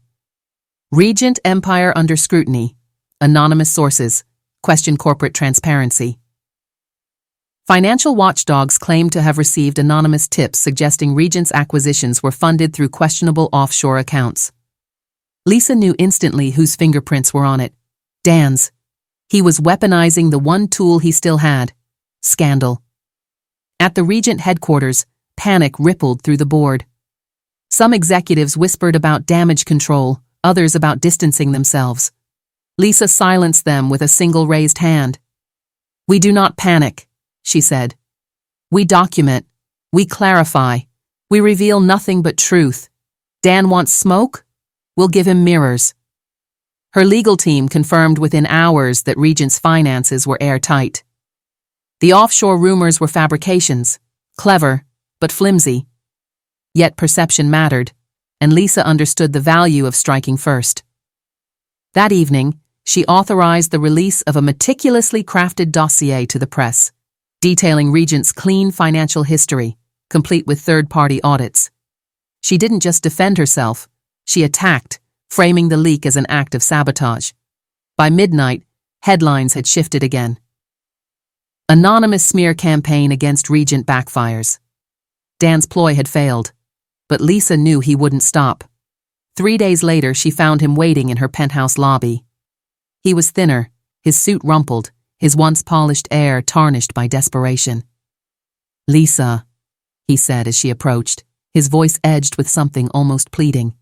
"Regent Empire under scrutiny. Anonymous sources. Question corporate transparency." Financial watchdogs claimed to have received anonymous tips suggesting Regent's acquisitions were funded through questionable offshore accounts. Lisa knew instantly whose fingerprints were on it. Dan's. He was weaponizing the one tool he still had: scandal. At the Regent headquarters, panic rippled through the board. Some executives whispered about damage control, others about distancing themselves. Lisa silenced them with a single raised hand. "We do not panic," she said. "We document. We clarify. We reveal nothing but truth. Dan wants smoke? We'll give him mirrors." Her legal team confirmed within hours that Regent's finances were airtight. The offshore rumors were fabrications, clever, but flimsy. Yet perception mattered, and Lisa understood the value of striking first. That evening, she authorized the release of a meticulously crafted dossier to the press, detailing Regent's clean financial history, complete with third-party audits. She didn't just defend herself, she attacked, framing the leak as an act of sabotage. By midnight, Headlines had shifted again. Anonymous smear campaign against Regent backfires. Dan's ploy had failed, but Lisa knew he wouldn't stop. 3 days later, she found him waiting in her penthouse lobby. He was thinner, his suit rumpled, his once polished air tarnished by desperation. "Lisa," he said as she approached, his voice edged with something almost pleading.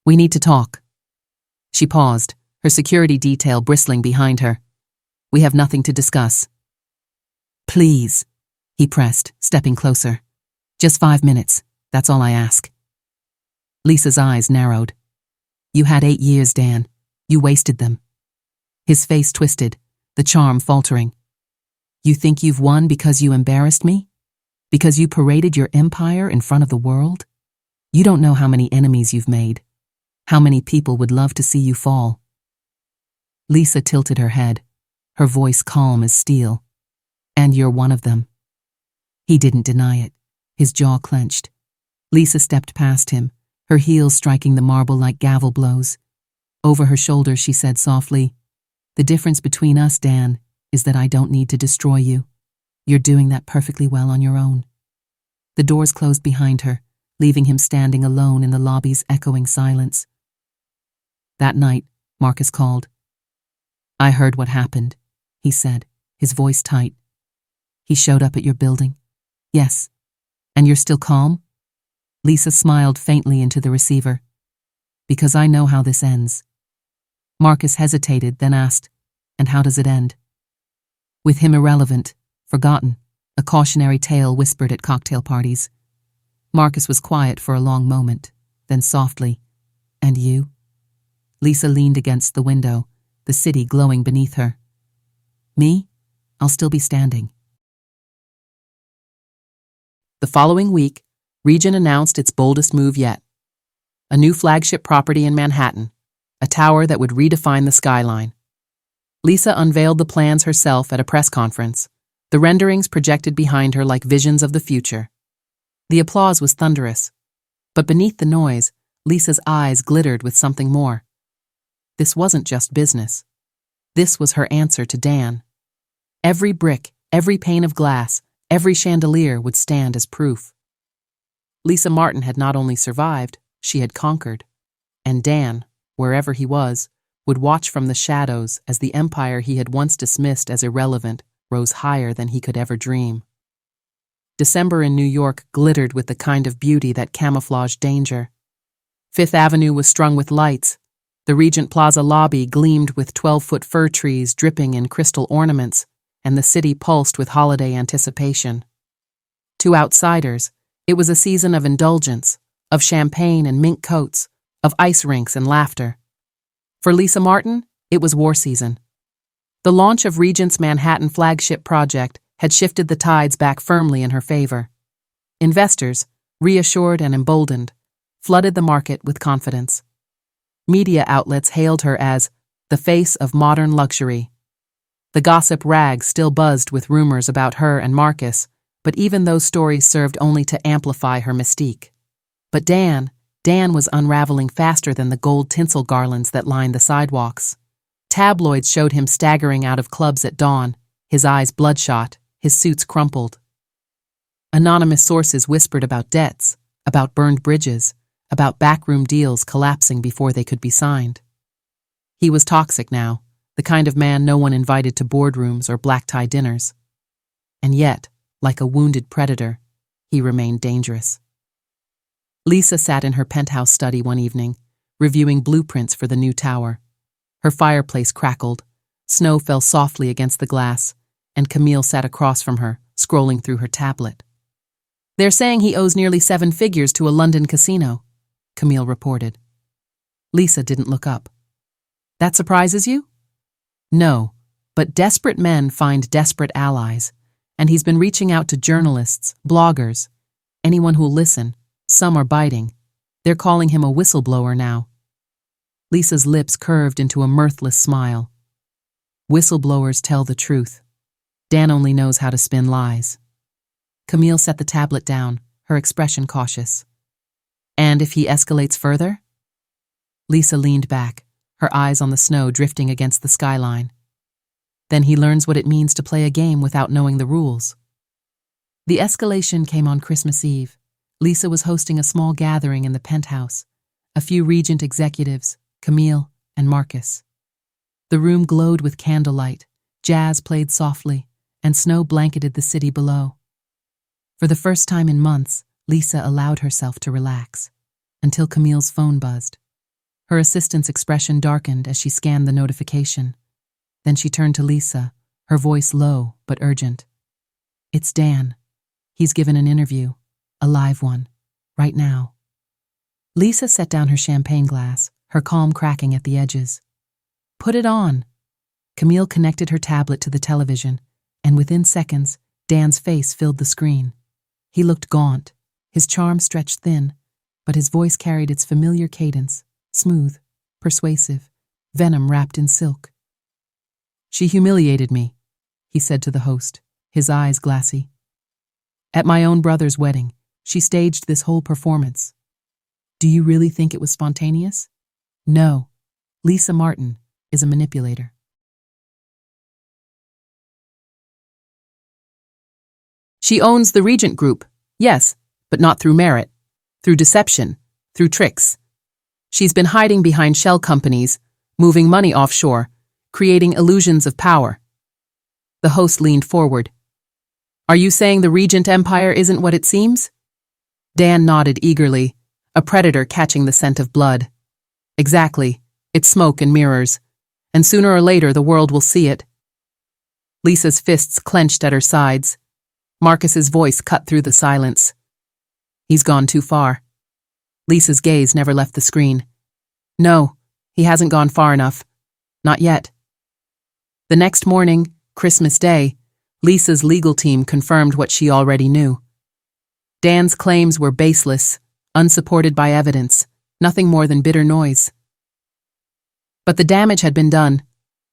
"We need to talk." She paused, her security detail bristling behind her. "We have nothing to discuss." "Please," he pressed, stepping closer. "Just 5 minutes, that's all I ask." Lisa's eyes narrowed. "You had 8 years, Dan. You wasted them." His face twisted, the charm faltering. "You think you've won because you embarrassed me? Because you paraded your empire in front of the world? You don't know how many enemies you've made, how many people would love to see you fall." Lisa tilted her head, her voice calm as steel. "And you're one of them." He didn't deny it, his jaw clenched. Lisa stepped past him, her heels striking the marble like gavel blows. Over her shoulder, she said softly, "The difference between us, Dan, is that I don't need to destroy you. You're doing that perfectly well on your own." The doors closed behind her, leaving him standing alone in the lobby's echoing silence. That night, Marcus called. "I heard what happened," he said, his voice tight. "He showed up at your building?" "Yes." "And you're still calm?" Lisa smiled faintly into the receiver. "Because I know how this ends." Marcus hesitated, then asked, "And how does it end?" "With him irrelevant, forgotten, a cautionary tale whispered at cocktail parties." Marcus was quiet for a long moment, then softly, "And you?" Lisa leaned against the window, the city glowing beneath her. "Me? I'll still be standing." The following week, Regent announced its boldest move yet. A new flagship property in Manhattan, a tower that would redefine the skyline. Lisa unveiled the plans herself at a press conference, the renderings projected behind her like visions of the future. The applause was thunderous, but beneath the noise, Lisa's eyes glittered with something more. This wasn't just business. This was her answer to Dan. Every brick, every pane of glass, every chandelier would stand as proof. Lisa Martin had not only survived, she had conquered. And Dan, wherever he was, would watch from the shadows as the empire he had once dismissed as irrelevant rose higher than he could ever dream. December in New York glittered with the kind of beauty that camouflaged danger. Fifth Avenue was strung with lights. The Regent Plaza lobby gleamed with 12-foot fir trees dripping in crystal ornaments, and the city pulsed with holiday anticipation. To outsiders, it was a season of indulgence, of champagne and mink coats, of ice rinks and laughter. For Lisa Martin, it was war season. The launch of Regent's Manhattan flagship project had shifted the tides back firmly in her favor. Investors, reassured and emboldened, flooded the market with confidence. Media outlets hailed her as the face of modern luxury. The gossip rag still buzzed with rumors about her and Marcus, but even those stories served only to amplify her mystique. But Dan was unraveling faster than the gold tinsel garlands that lined the sidewalks. Tabloids showed him staggering out of clubs at dawn, his eyes bloodshot, his suits crumpled. Anonymous sources whispered about debts, about burned bridges, about backroom deals collapsing before they could be signed. He was toxic now, the kind of man no one invited to boardrooms or black-tie dinners. And yet, like a wounded predator, he remained dangerous. Lisa sat in her penthouse study one evening, reviewing blueprints for the new tower. Her fireplace crackled, snow fell softly against the glass, and Camille sat across from her, scrolling through her tablet. "They're saying he owes nearly 7 figures to a London casino," Camille reported. Lisa didn't look up. "That surprises you?" "No, but desperate men find desperate allies, and he's been reaching out to journalists, bloggers, anyone who'll listen. Some are biting. They're calling him a whistleblower now." Lisa's lips curved into a mirthless smile. "Whistleblowers tell the truth. Dan only knows how to spin lies." Camille set the tablet down, her expression cautious. "And if he escalates further?" Lisa leaned back, her eyes on the snow drifting against the skyline. Then he learns what it means to play a game without knowing the rules. The escalation came on Christmas Eve. Lisa was hosting a small gathering in the penthouse. A few Regent executives, Camille and Marcus. The room glowed with candlelight, jazz played softly, and snow blanketed the city below. For the first time in months, Lisa allowed herself to relax, until Camille's phone buzzed. Her assistant's expression darkened as she scanned the notification. Then she turned to Lisa, her voice low but urgent. "It's Dan. He's given an interview, a live one, right now." Lisa set down her champagne glass, her calm cracking at the edges. "Put it on." Camille connected her tablet to the television, and within seconds, Dan's face filled the screen. He looked gaunt, his charm stretched thin, but his voice carried its familiar cadence, smooth, persuasive, venom wrapped in silk. "She humiliated me," he said to the host, his eyes glassy. "At my own brother's wedding, she staged this whole performance. Do you really think it was spontaneous? No. Lisa Martin is a manipulator." "She owns the Regent Group, yes, but not through merit, through deception, through tricks. She's been hiding behind shell companies, moving money offshore, creating illusions of power." The host leaned forward. "Are you saying the Regent Empire isn't what it seems?" Dan nodded eagerly, a predator catching the scent of blood. "Exactly. It's smoke and mirrors. And sooner or later the world will see it." Lisa's fists clenched at her sides. Marcus's voice cut through the silence. "He's gone too far." Lisa's gaze never left the screen. "No, he hasn't gone far enough. Not yet." The next morning, Christmas Day, Lisa's legal team confirmed what she already knew. Dan's claims were baseless, unsupported by evidence, nothing more than bitter noise. But the damage had been done.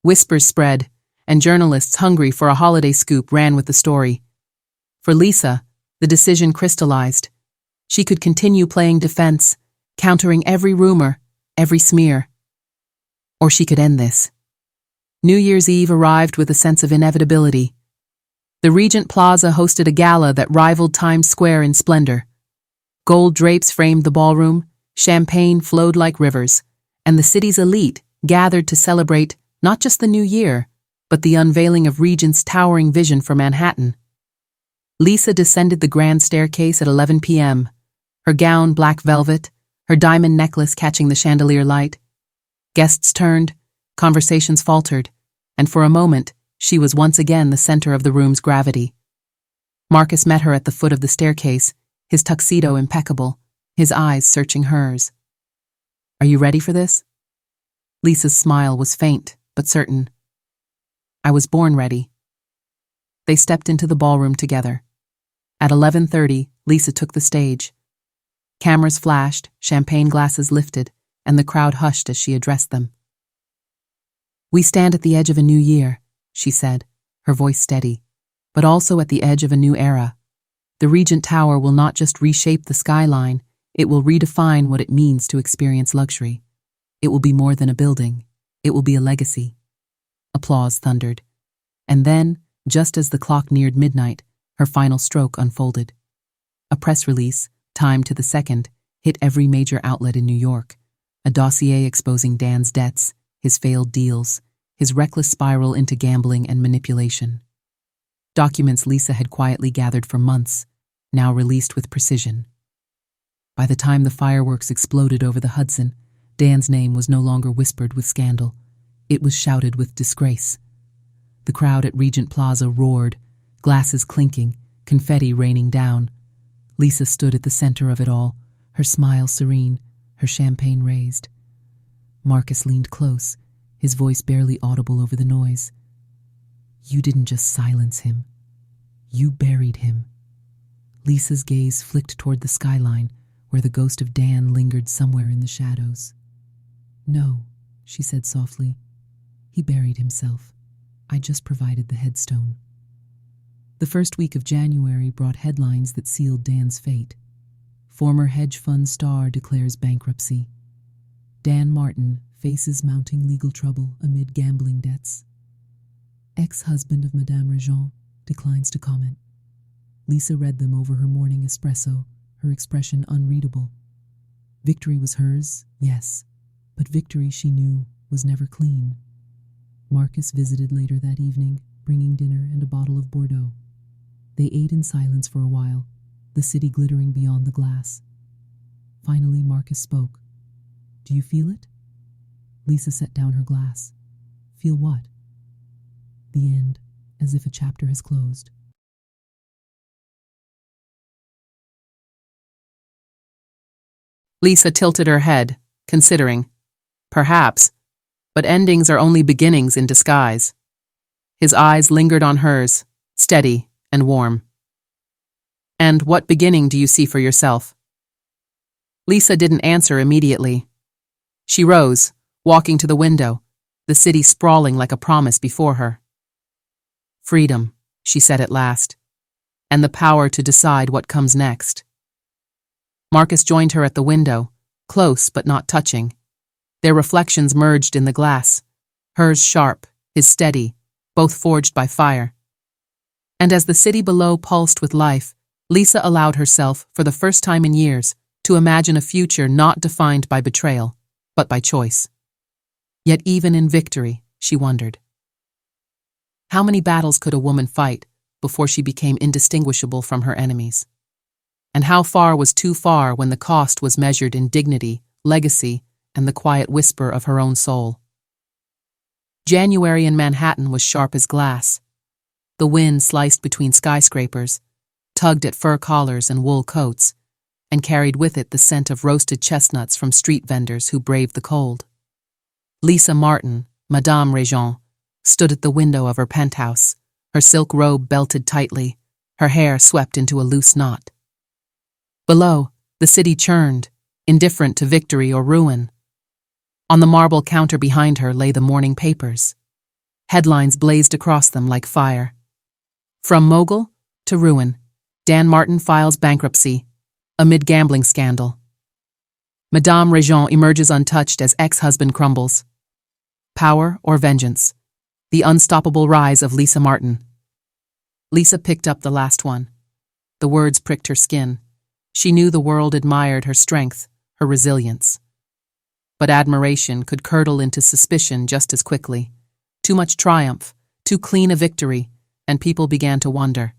Whispers spread, and journalists hungry for a holiday scoop ran with the story. For Lisa, the decision crystallized. She could continue playing defense, countering every rumor, every smear. Or she could end this. New Year's Eve arrived with a sense of inevitability. The Regent Plaza hosted a gala that rivaled Times Square in splendor. Gold drapes framed the ballroom, champagne flowed like rivers, and the city's elite gathered to celebrate not just the new year, but the unveiling of Regent's towering vision for Manhattan. Lisa descended the grand staircase at 11 p.m., her gown black velvet, her diamond necklace catching the chandelier light. Guests turned, conversations faltered, and for a moment, she was once again the center of the room's gravity. Marcus met her at the foot of the staircase, his tuxedo impeccable, his eyes searching hers. "Are you ready for this?" Lisa's smile was faint, but certain. "I was born ready." They stepped into the ballroom together. At 11:30, Lisa took the stage. Cameras flashed, champagne glasses lifted, and the crowd hushed as she addressed them. "We stand at the edge of a new year," she said, her voice steady, "but also at the edge of a new era. The Regent Tower will not just reshape the skyline, it will redefine what it means to experience luxury. It will be more than a building. It will be a legacy." Applause thundered. And then, just as the clock neared midnight, her final stroke unfolded. A press release, timed to the second, hit every major outlet in New York. A dossier exposing Dan's debts, his failed deals, his reckless spiral into gambling and manipulation. Documents Lisa had quietly gathered for months, now released with precision. By the time the fireworks exploded over the Hudson, Dan's name was no longer whispered with scandal. It was shouted with disgrace. The crowd at Regent Plaza roared, glasses clinking, confetti raining down. Lisa stood at the center of it all, her smile serene, her champagne raised. Marcus leaned close, his voice barely audible over the noise. "You didn't just silence him. You buried him." Lisa's gaze flicked toward the skyline, where the ghost of Dan lingered somewhere in the shadows. "No," she said softly. "He buried himself. I just provided the headstone." The first week of January brought headlines that sealed Dan's fate. Former hedge fund star declares bankruptcy. Dan Martin faces mounting legal trouble amid gambling debts. Ex-husband of Madame Regent declines to comment. Lisa read them over her morning espresso, her expression unreadable. Victory was hers, yes, but victory, she knew, was never clean. Marcus visited later that evening, bringing dinner and a bottle of Bordeaux. They ate in silence for a while, the city glittering beyond the glass. Finally, Marcus spoke. "Do you feel it?" Lisa set down her glass. "Feel what?" The end, as if a chapter has closed. Lisa tilted her head, considering. Perhaps, but endings are only beginnings in disguise. His eyes lingered on hers, steady and warm. "And what beginning do you see for yourself?" Lisa didn't answer immediately. She rose, walking to the window, the city sprawling like a promise before her. "Freedom," she said at last, "and the power to decide what comes next." Marcus joined her at the window, close but not touching. Their reflections merged in the glass, hers sharp, his steady, both forged by fire. And as the city below pulsed with life, Lisa allowed herself, for the first time in years, to imagine a future not defined by betrayal, but by choice. Yet even in victory, she wondered. How many battles could a woman fight before she became indistinguishable from her enemies? And how far was too far when the cost was measured in dignity, legacy, and the quiet whisper of her own soul? January in Manhattan was sharp as glass. The wind sliced between skyscrapers, tugged at fur collars and wool coats, and carried with it the scent of roasted chestnuts from street vendors who braved the cold. Lisa Martin, Madame Regent, stood at the window of her penthouse, her silk robe belted tightly, her hair swept into a loose knot. Below, the city churned, indifferent to victory or ruin. On the marble counter behind her lay the morning papers. Headlines blazed across them like fire. From mogul to ruin, Dan Martin files bankruptcy, amid gambling scandal. Madame Regent emerges untouched as ex-husband crumbles. Power or vengeance? The unstoppable rise of Lisa Martin. Lisa picked up the last one. The words pricked her skin. She knew the world admired her strength, her resilience. But admiration could curdle into suspicion just as quickly. Too much triumph, too clean a victory, and people began to wonder.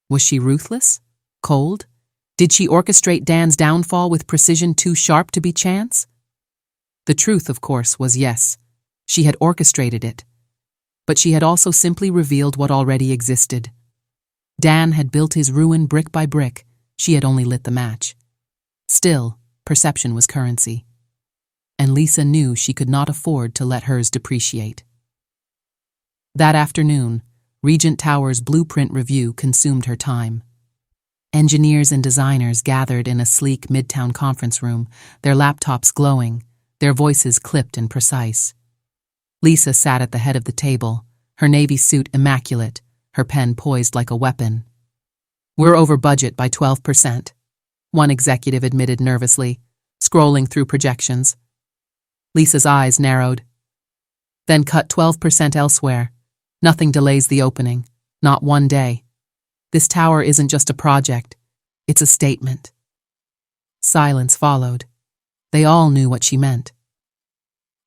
Was she ruthless? Cold? Did she orchestrate Dan's downfall with precision too sharp to be chance? The truth, of course, was yes. She had orchestrated it. But she had also simply revealed what already existed. Dan had built his ruin brick by brick. She had only lit the match. Still, perception was currency. And Lisa knew she could not afford to let hers depreciate. That afternoon, Regent Tower's blueprint review consumed her time. Engineers and designers gathered in a sleek midtown conference room, their laptops glowing, their voices clipped and precise. Lisa sat at the head of the table, her navy suit immaculate, her pen poised like a weapon. "We're over budget by 12%, one executive admitted nervously, scrolling through projections. Lisa's eyes narrowed. "Then cut 12% elsewhere. Nothing delays the opening, not one day. This tower isn't just a project, it's a statement." Silence followed. They all knew what she meant.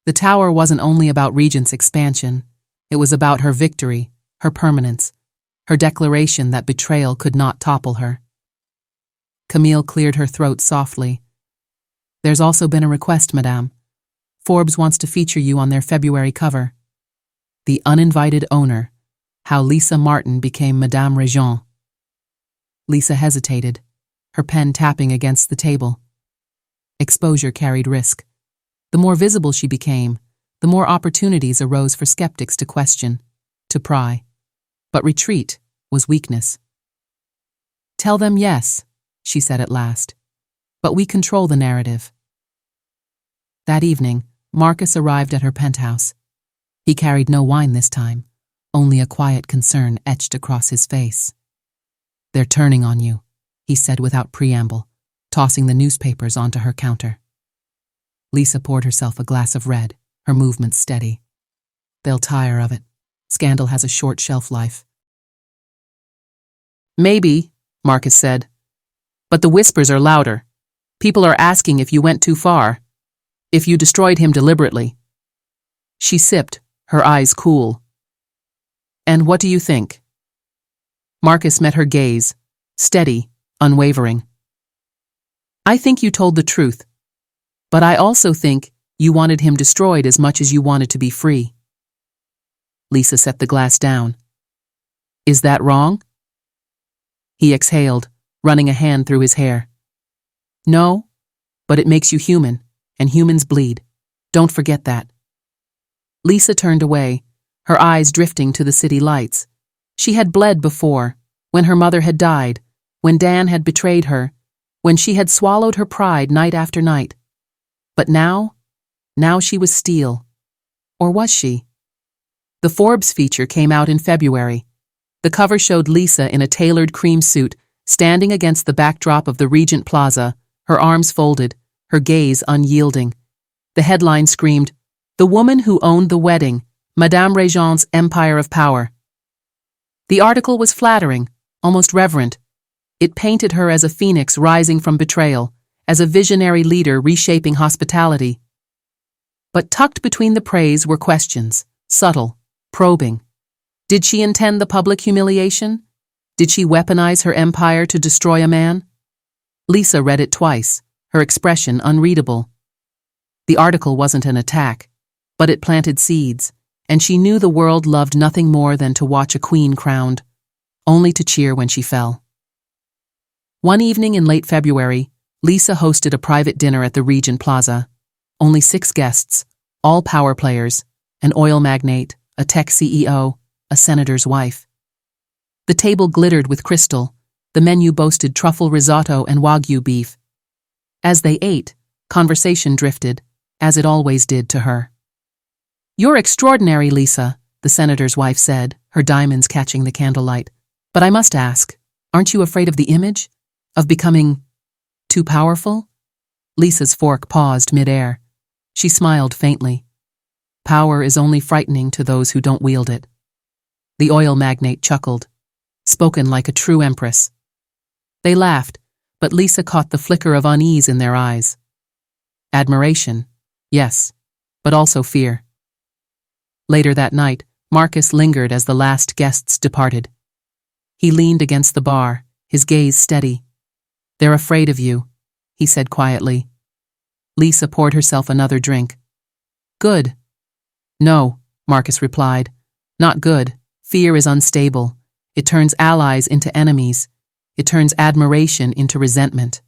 The tower wasn't only about Regent's expansion, it was about her victory, her permanence, her declaration that betrayal could not topple her. Camille cleared her throat softly. "There's also been a request, Madame. Forbes wants to feature you on their February cover. The Uninvited Owner, How Lisa Martin Became Madame Regent." Lisa hesitated, her pen tapping against the table. Exposure carried risk. The more visible she became, the more opportunities arose for skeptics to question, to pry. But retreat was weakness. "Tell them yes," she said at last. "But we control the narrative." That evening, Marcus arrived at her penthouse. He carried no wine this time, only a quiet concern etched across his face. "They're turning on you," he said without preamble, tossing the newspapers onto her counter. Lisa poured herself a glass of red, her movements steady. "They'll tire of it," Scandal has a short shelf life. Maybe, Marcus said. But the whispers are louder. People are asking if you went too far. If you destroyed him deliberately. She sipped, her eyes cool. And what do you think? Marcus met her gaze, steady, unwavering. I think you told the truth. But I also think you wanted him destroyed as much as you wanted to be free. Lisa set the glass down. Is that wrong? He exhaled, running a hand through his hair. No, but it makes you human, and humans bleed. Don't forget that. Lisa turned away, her eyes drifting to the city lights. She had bled before, when her mother had died, when Dan had betrayed her, when she had swallowed her pride night after night. But now she was steel. Or was she? The Forbes feature came out in February. The cover showed Lisa in a tailored cream suit, standing against the backdrop of the Regent Plaza, her arms folded, her gaze unyielding. The headline screamed, "The woman who owned the wedding, Madame Regent's empire of power." The article was flattering, almost reverent. It painted her as a phoenix rising from betrayal, as a visionary leader reshaping hospitality. But tucked between the praise were questions, subtle, probing. Did she intend the public humiliation? Did she weaponize her empire to destroy a man? Lisa read it twice, her expression unreadable. The article wasn't an attack, but it planted seeds, and she knew the world loved nothing more than to watch a queen crowned, only to cheer when she fell. One evening in late February, Lisa hosted a private dinner at the Regent Plaza. Only 6 guests, all power players, an oil magnate, a tech CEO, a senator's wife. The table glittered with crystal. The menu boasted truffle risotto and wagyu beef. As they ate, conversation drifted, as it always did to her. "You're extraordinary, Lisa," the senator's wife said, her diamonds catching the candlelight. "But I must ask, aren't you afraid of the image? Of becoming too powerful?" Lisa's fork paused mid-air. She smiled faintly. Power is only frightening to those who don't wield it. The oil magnate chuckled, spoken like a true empress. They laughed, but Lisa caught the flicker of unease in their eyes. Admiration, yes, but also fear. Later that night, Marcus lingered as the last guests departed. He leaned against the bar, his gaze steady. "They're afraid of you," he said quietly. Lisa poured herself another drink. "Good." "No," Marcus replied. "Not good. Fear is unstable. It turns allies into enemies. It turns admiration into resentment."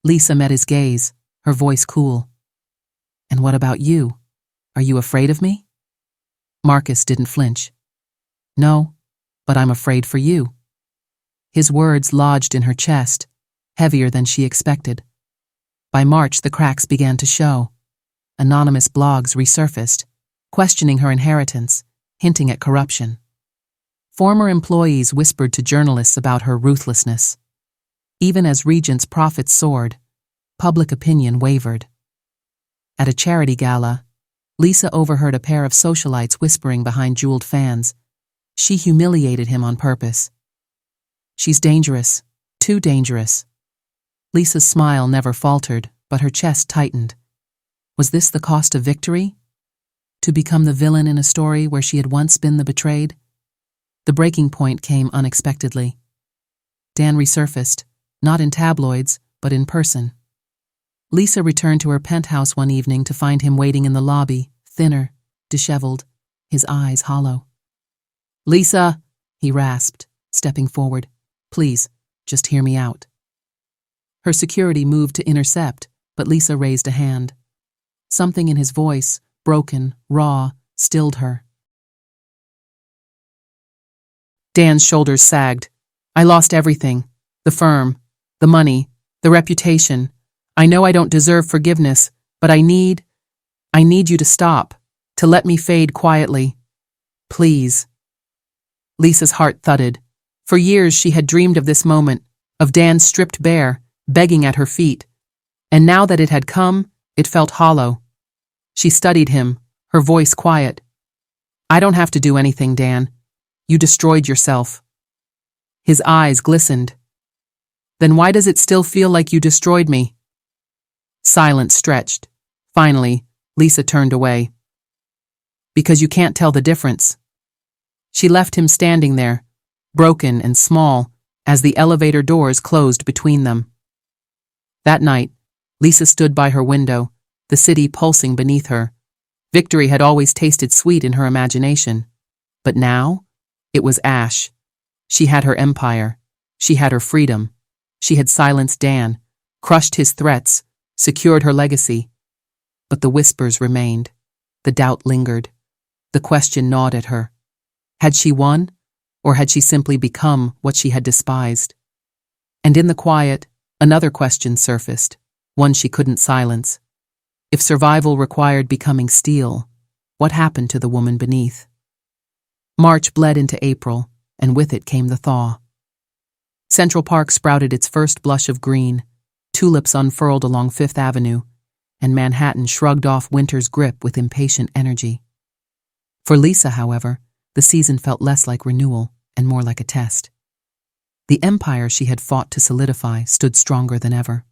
Lisa met his gaze, her voice cool. "And what about you? Are you afraid of me?" Marcus didn't flinch. "No, but I'm afraid for you." His words lodged in her chest, heavier than she expected. By March, the cracks began to show. Anonymous blogs resurfaced, questioning her inheritance, hinting at corruption. Former employees whispered to journalists about her ruthlessness. Even as Regent's profits soared, public opinion wavered. At a charity gala, Lisa overheard a pair of socialites whispering behind jeweled fans. She humiliated him on purpose. "She's dangerous, too dangerous." Lisa's smile never faltered, but her chest tightened. Was this the cost of victory? To become the villain in a story where she had once been the betrayed? The breaking point came unexpectedly. Dan resurfaced, not in tabloids, but in person. Lisa returned to her penthouse one evening to find him waiting in the lobby, thinner, disheveled, his eyes hollow. "Lisa," he rasped, stepping forward. "Please, just hear me out." Her security moved to intercept, but Lisa raised a hand. Something in his voice, broken, raw, stilled her. Dan's shoulders sagged. "I lost everything. The firm, the money, the reputation. I know I don't deserve forgiveness, but I need you to stop, to let me fade quietly. Please." Lisa's heart thudded. For years she had dreamed of this moment, of Dan stripped bare, begging at her feet. And now that it had come, it felt hollow. She studied him, her voice quiet. I don't have to do anything, Dan. You destroyed yourself. His eyes glistened. Then why does it still feel like you destroyed me? Silence stretched. Finally, Lisa turned away. Because you can't tell the difference. She left him standing there, broken and small, as the elevator doors closed between them. That night, Lisa stood by her window, the city pulsing beneath her. Victory had always tasted sweet in her imagination. But now, it was ash. She had her empire. She had her freedom. She had silenced Dan, crushed his threats, secured her legacy. But the whispers remained. The doubt lingered. The question gnawed at her. Had she won, or had she simply become what she had despised? And in the quiet, another question surfaced, one she couldn't silence. If survival required becoming steel, what happened to the woman beneath? March bled into April, and with it came the thaw. Central Park sprouted its first blush of green, tulips unfurled along Fifth Avenue, and Manhattan shrugged off winter's grip with impatient energy. For Lisa, however, the season felt less like renewal and more like a test. The empire she had fought to solidify stood stronger than ever.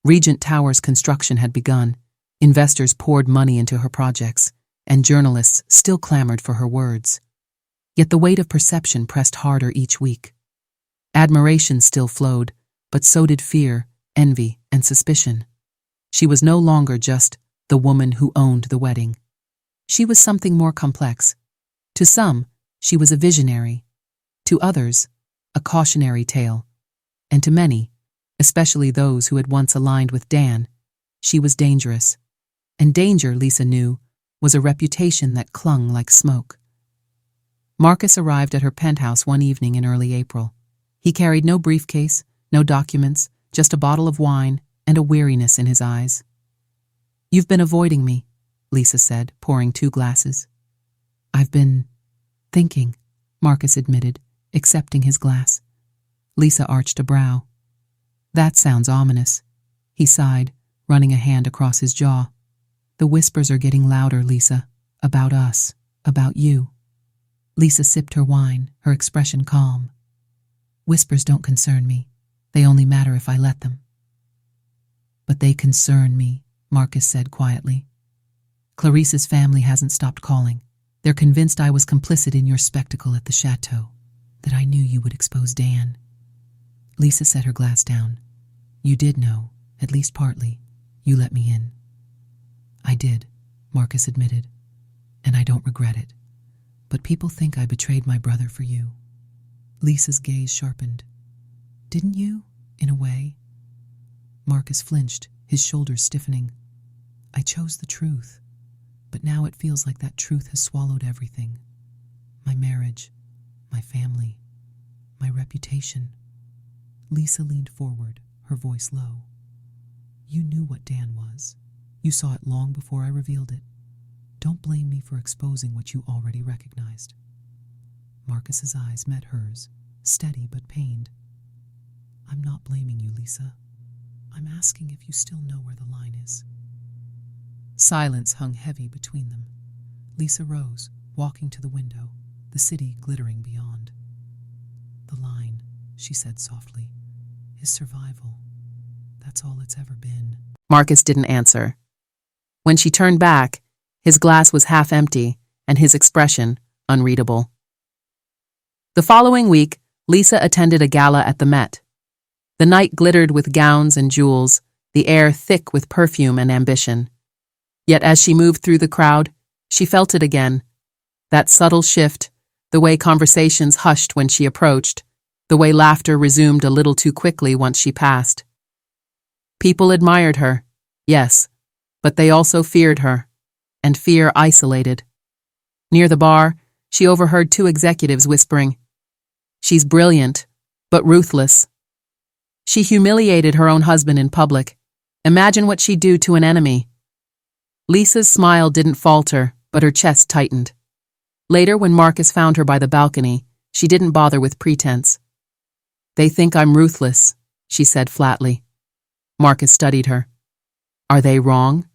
Regent Tower's construction had begun, investors poured money into her projects, and journalists still clamored for her words. Yet the weight of perception pressed harder each week. Admiration still flowed, but so did fear, envy, and suspicion. She was no longer just the woman who owned the wedding. She was something more complex. To some, she was a visionary. To others, a cautionary tale. And to many, especially those who had once aligned with Dan, she was dangerous. And danger, Lisa knew, was a reputation that clung like smoke. Marcus arrived at her penthouse one evening in early April. He carried no briefcase, no documents, just a bottle of wine and a weariness in his eyes. "You've been avoiding me," Lisa said, pouring 2 glasses. "I've been thinking," Marcus admitted, accepting his glass. Lisa arched a brow. "That sounds ominous," he sighed, running a hand across his jaw. "The whispers are getting louder, Lisa. About us. About you." Lisa sipped her wine, her expression calm. "Whispers don't concern me. They only matter if I let them." "But they concern me," Marcus said quietly. "Clarice's family hasn't stopped calling. They're convinced I was complicit in your spectacle at the château, that I knew you would expose Dan." Lisa set her glass down. "You did know, at least partly. You let me in." "I did," Marcus admitted, "and I don't regret it. But people think I betrayed my brother for you." Lisa's gaze sharpened. "Didn't you, in a way?" Marcus flinched, his shoulders stiffening. "I chose the truth, but now it feels like that truth has swallowed everything. My marriage, my family, my reputation." Lisa leaned forward, her voice low. "You knew what Dan was. You saw it long before I revealed it. Don't blame me for exposing what you already recognized." Marcus's eyes met hers, steady but pained. "I'm not blaming you, Lisa. I'm asking if you still know where the line is." Silence hung heavy between them. Lisa rose, walking to the window, the city glittering beyond. "The line," she said softly, "is survival. That's all it's ever been." Marcus didn't answer. When she turned back, his glass was half empty and his expression unreadable. The following week, Lisa attended a gala at the Met. The night glittered with gowns and jewels, the air thick with perfume and ambition. Yet as she moved through the crowd, she felt it again. That subtle shift, the way conversations hushed when she approached, the way laughter resumed a little too quickly once she passed. People admired her, yes, but they also feared her, and fear isolated. Near the bar, she overheard 2 executives whispering, "She's brilliant, but ruthless." She humiliated her own husband in public. Imagine what she'd do to an enemy. Lisa's smile didn't falter, but her chest tightened. Later, when Marcus found her by the balcony, she didn't bother with pretense. "They think I'm ruthless," she said flatly. Marcus studied her. "Are they wrong?"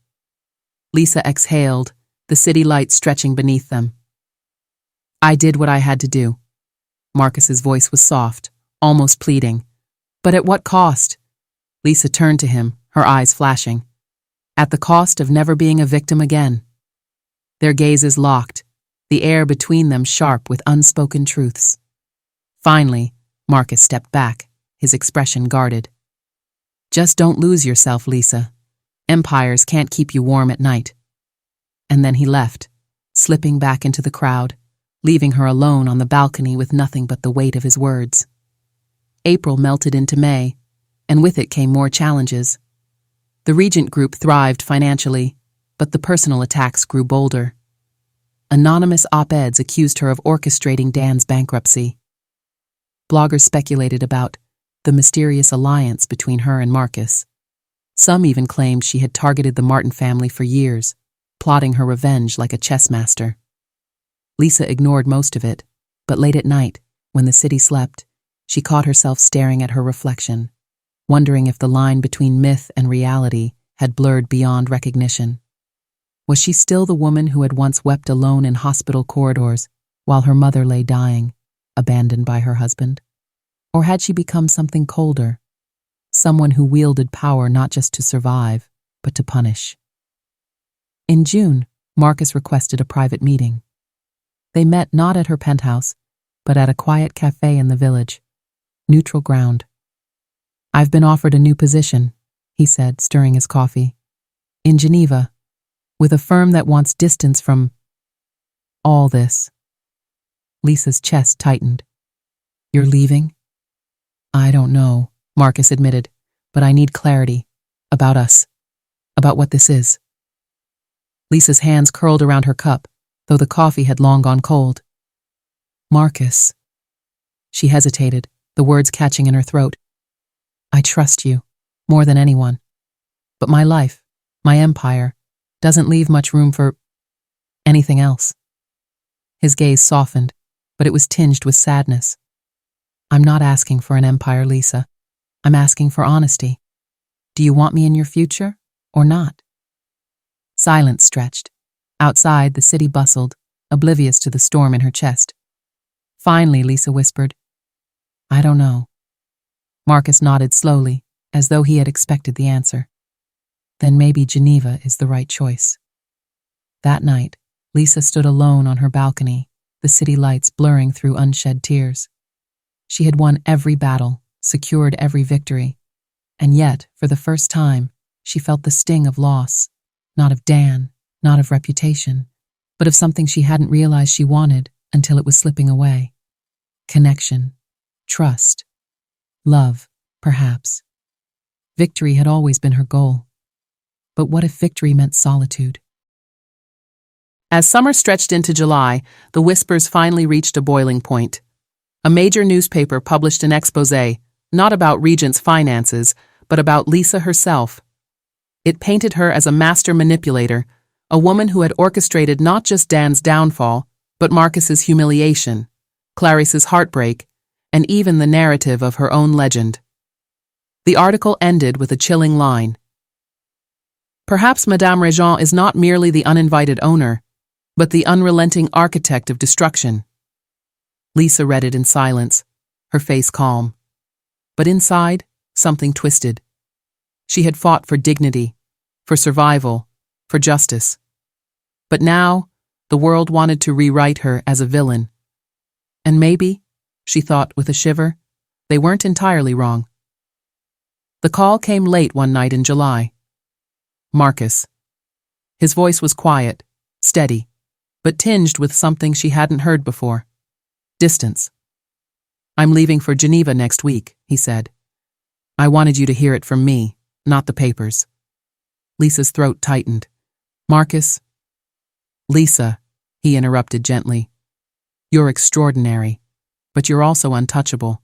Lisa exhaled, the city light stretching beneath them. I did what I had to do. Marcus's voice was soft, almost pleading. But at what cost? Lisa turned to him, her eyes flashing. At the cost of never being a victim again. Their gazes locked, the air between them sharp with unspoken truths. Finally, Marcus stepped back, his expression guarded. Just don't lose yourself, Lisa. Empires can't keep you warm at night. And then he left, slipping back into the crowd, leaving her alone on the balcony with nothing but the weight of his words. April melted into May, and with it came more challenges. The Regent Group thrived financially, but the personal attacks grew bolder. Anonymous op-eds accused her of orchestrating Dan's bankruptcy. Bloggers speculated about the mysterious alliance between her and Marcus. Some even claimed she had targeted the Martin family for years, plotting her revenge like a chess master. Lisa ignored most of it, but late at night, when the city slept, she caught herself staring at her reflection, wondering if the line between myth and reality had blurred beyond recognition. Was she still the woman who had once wept alone in hospital corridors while her mother lay dying, abandoned by her husband? Or had she become something colder, someone who wielded power not just to survive, but to punish? In June, Marcus requested a private meeting. They met not at her penthouse, but at a quiet cafe in the village, neutral ground. "I've been offered a new position," he said, stirring his coffee. "In Geneva, with a firm that wants distance from all this." Lisa's chest tightened. "You're leaving?" "I don't know," Marcus admitted, "but I need clarity. About us. About what this is." Lisa's hands curled around her cup, though the coffee had long gone cold. "Marcus." She hesitated, the words catching in her throat. "I trust you, more than anyone. But my life, my empire, doesn't leave much room for anything else." His gaze softened, but it was tinged with sadness. "I'm not asking for an empire, Lisa. I'm asking for honesty. Do you want me in your future, or not?" Silence stretched. Outside, the city bustled, oblivious to the storm in her chest. Finally, Lisa whispered, "I don't know." Marcus nodded slowly, as though he had expected the answer. Then maybe Geneva is the right choice. That night, Lisa stood alone on her balcony, the city lights blurring through unshed tears. She had won every battle, secured every victory, and yet, for the first time, she felt the sting of loss, not of Dan, not of reputation, but of something she hadn't realized she wanted until it was slipping away. Connection, trust, love, perhaps. Victory had always been her goal. But what if victory meant solitude? As summer stretched into July, the whispers finally reached a boiling point. A major newspaper published an exposé, not about Regent's finances, but about Lisa herself. It painted her as a master manipulator, a woman who had orchestrated not just Dan's downfall, but Marcus's humiliation, Clarice's heartbreak, and even the narrative of her own legend. The article ended with a chilling line. "Perhaps Madame Regent is not merely the uninvited owner, but the unrelenting architect of destruction." Lisa read it in silence, her face calm. But inside, something twisted. She had fought for dignity, for survival, for justice. But now, the world wanted to rewrite her as a villain. And maybe, she thought with a shiver, they weren't entirely wrong. The call came late one night in July. Marcus. His voice was quiet, steady, but tinged with something she hadn't heard before. Distance. "I'm leaving for Geneva next week," he said. "I wanted you to hear it from me, not the papers." Lisa's throat tightened. "Marcus." "Lisa," he interrupted gently. "You're extraordinary, but you're also untouchable.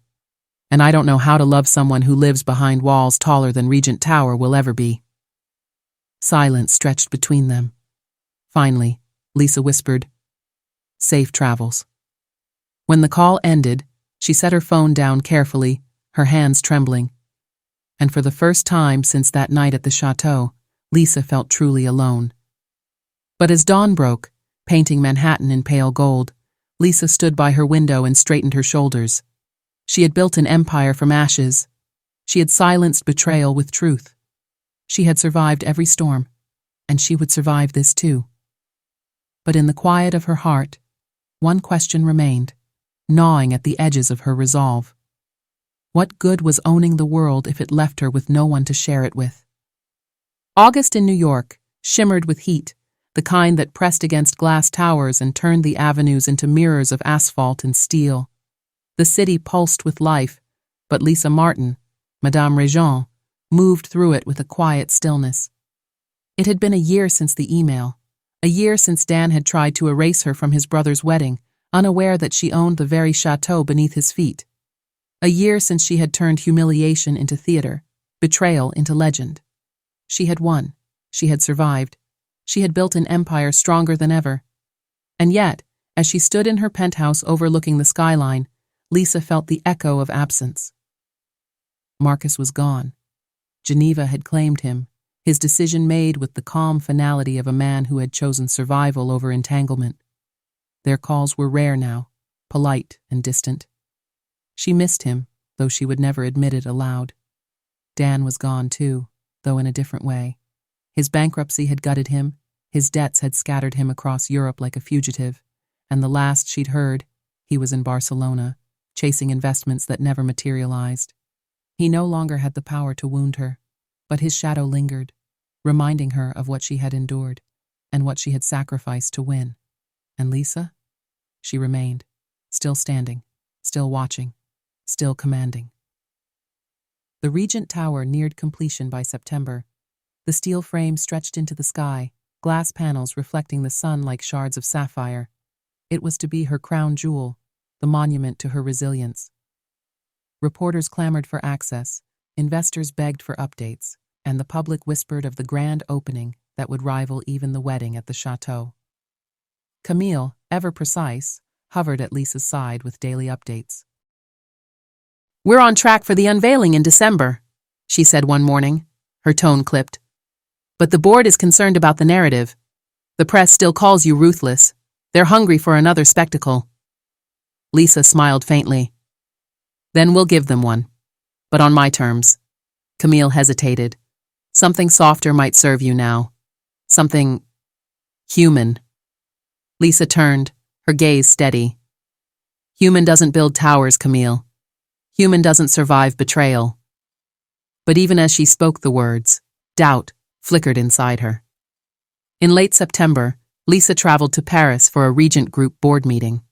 And I don't know how to love someone who lives behind walls taller than Regent Tower will ever be." Silence stretched between them. Finally, Lisa whispered, "Safe travels." When the call ended, she set her phone down carefully, her hands trembling. And for the first time since that night at the château, Lisa felt truly alone. But as dawn broke, painting Manhattan in pale gold, Lisa stood by her window and straightened her shoulders. She had built an empire from ashes. She had silenced betrayal with truth. She had survived every storm, and she would survive this too. But in the quiet of her heart, one question remained, gnawing at the edges of her resolve. What good was owning the world if it left her with no one to share it with? August in New York shimmered with heat, the kind that pressed against glass towers and turned the avenues into mirrors of asphalt and steel. The city pulsed with life, but Lisa Martin, Madame Réjean, moved through it with a quiet stillness. It had been a year since the email, a year since Dan had tried to erase her from his brother's wedding, unaware that she owned the very château beneath his feet. A year since she had turned humiliation into theater, betrayal into legend. She had won. She had survived. She had built an empire stronger than ever. And yet, as she stood in her penthouse overlooking the skyline, Lisa felt the echo of absence. Marcus was gone. Geneva had claimed him, his decision made with the calm finality of a man who had chosen survival over entanglement. Their calls were rare now, polite and distant. She missed him, though she would never admit it aloud. Dan was gone too, though in a different way. His bankruptcy had gutted him, his debts had scattered him across Europe like a fugitive, and the last she'd heard, he was in Barcelona, chasing investments that never materialized. He no longer had the power to wound her, but his shadow lingered, reminding her of what she had endured and what she had sacrificed to win. And Lisa? She remained, still standing, still watching, still commanding. The Regent Tower neared completion by September. The steel frame stretched into the sky, glass panels reflecting the sun like shards of sapphire. It was to be her crown jewel, the monument to her resilience. Reporters clamored for access, investors begged for updates, and the public whispered of the grand opening that would rival even the wedding at the château. Camille, ever precise, hovered at Lisa's side with daily updates. "We're on track for the unveiling in December," she said one morning, her tone clipped. "But the board is concerned about the narrative. The press still calls you ruthless. They're hungry for another spectacle." Lisa smiled faintly. "Then we'll give them one. But on my terms." Camille hesitated. "Something softer might serve you now. Something human." Lisa turned, her gaze steady. "Human doesn't build towers, Camille. Human doesn't survive betrayal." But even as she spoke the words, doubt flickered inside her. In late September, Lisa traveled to Paris for a Regent Group board meeting.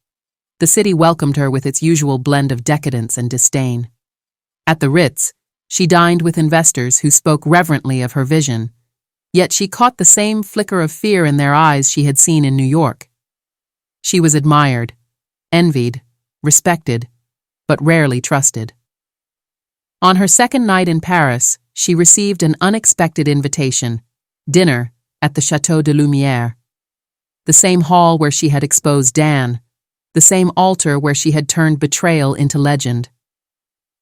The city welcomed her with its usual blend of decadence and disdain. At the Ritz, she dined with investors who spoke reverently of her vision, yet she caught the same flicker of fear in their eyes she had seen in New York. She was admired, envied, respected, but rarely trusted. On her second night in Paris, she received an unexpected invitation, dinner at the Château de Lumière, the same hall where she had exposed Dan, the same altar where she had turned betrayal into legend.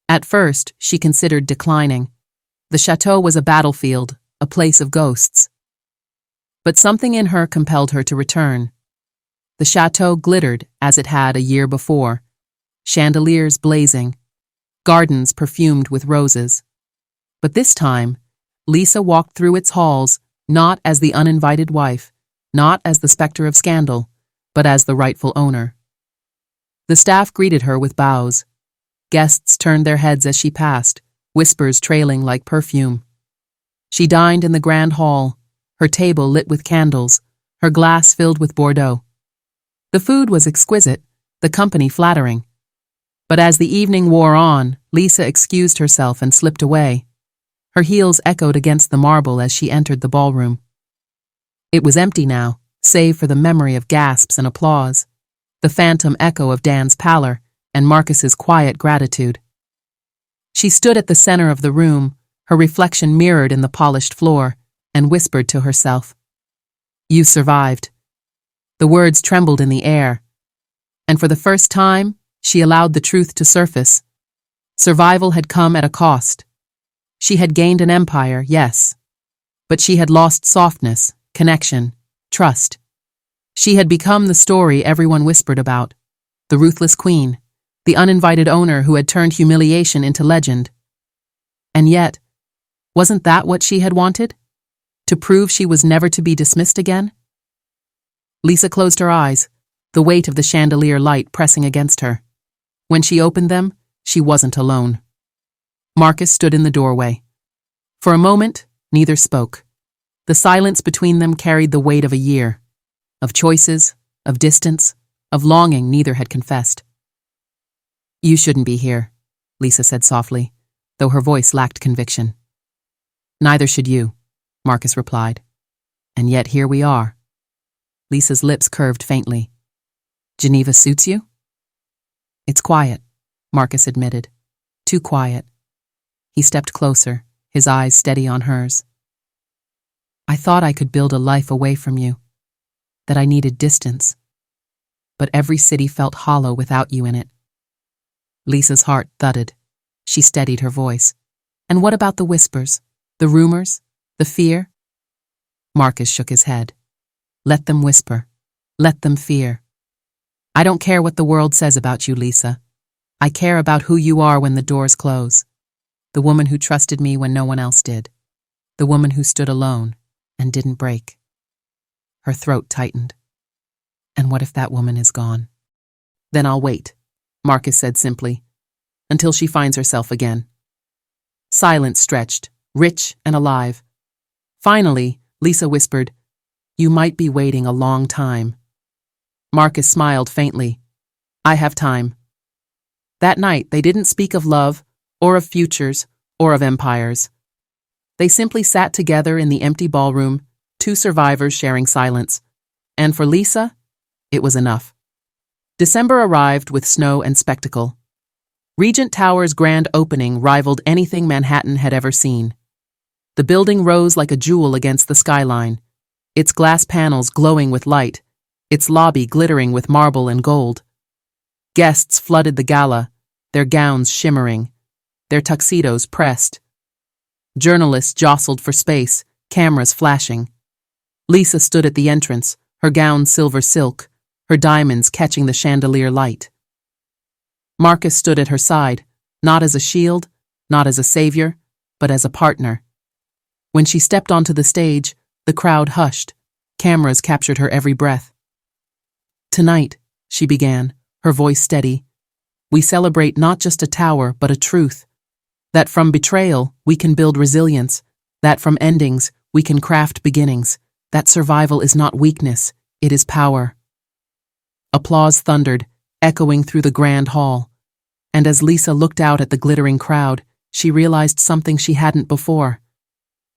At first, she considered declining. The château was a battlefield, a place of ghosts. But something in her compelled her to return. The château glittered as it had a year before, chandeliers blazing, gardens perfumed with roses. But this time, Lisa walked through its halls not as the uninvited wife, not as the specter of scandal, but as the rightful owner. The staff greeted her with bows. Guests turned their heads as she passed, whispers trailing like perfume. She dined in the grand hall, her table lit with candles, her glass filled with Bordeaux. The food was exquisite, the company flattering. But as the evening wore on, Lisa excused herself and slipped away. Her heels echoed against the marble as she entered the ballroom. It was empty now, save for the memory of gasps and applause, the phantom echo of Dan's pallor and Marcus's quiet gratitude. She stood at the center of the room, her reflection mirrored in the polished floor, and whispered to herself, "You survived." The words trembled in the air, and for the first time, she allowed the truth to surface. Survival had come at a cost. She had gained an empire, yes, but she had lost softness, connection, trust. She had become the story everyone whispered about, the ruthless queen, the uninvited owner who had turned humiliation into legend. And yet, wasn't that what she had wanted? To prove she was never to be dismissed again? Lisa closed her eyes, the weight of the chandelier light pressing against her. When she opened them, she wasn't alone. Marcus stood in the doorway. For a moment, neither spoke. The silence between them carried the weight of a year, of choices, of distance, of longing neither had confessed. "You shouldn't be here," Lisa said softly, though her voice lacked conviction. "Neither should you," Marcus replied. "And yet here we are." Lisa's lips curved faintly. "Geneva suits you?" "It's quiet," Marcus admitted. "Too quiet." He stepped closer, his eyes steady on hers. "I thought I could build a life away from you, that I needed distance. But every city felt hollow without you in it." Lisa's heart thudded. She steadied her voice. "And what about the whispers, the rumors, the fear?" Marcus shook his head. "Let them whisper. Let them fear. I don't care what the world says about you, Lisa. I care about who you are when the doors close. The woman who trusted me when no one else did. The woman who stood alone and didn't break." Her throat tightened. "And what if that woman is gone?" "Then I'll wait," Marcus said simply, "until she finds herself again." Silence stretched, rich and alive. Finally, Lisa whispered, "You might be waiting a long time." Marcus smiled faintly. "I have time." That night, they didn't speak of love, or of futures, or of empires. They simply sat together in the empty ballroom, two survivors sharing silence. And for Lisa, it was enough. December arrived with snow and spectacle. Regent Tower's grand opening rivaled anything Manhattan had ever seen. The building rose like a jewel against the skyline, its glass panels glowing with light, its lobby glittering with marble and gold. Guests flooded the gala, their gowns shimmering, their tuxedos pressed. Journalists jostled for space, cameras flashing. Lisa stood at the entrance, her gown silver silk, her diamonds catching the chandelier light. Marcus stood at her side, not as a shield, not as a savior, but as a partner. When she stepped onto the stage, the crowd hushed. Cameras captured her every breath. "Tonight," she began, her voice steady, "we celebrate not just a tower, but a truth. That from betrayal, we can build resilience. That from endings, we can craft beginnings. That survival is not weakness, it is power." Applause thundered, echoing through the grand hall. And as Lisa looked out at the glittering crowd, she realized something she hadn't before.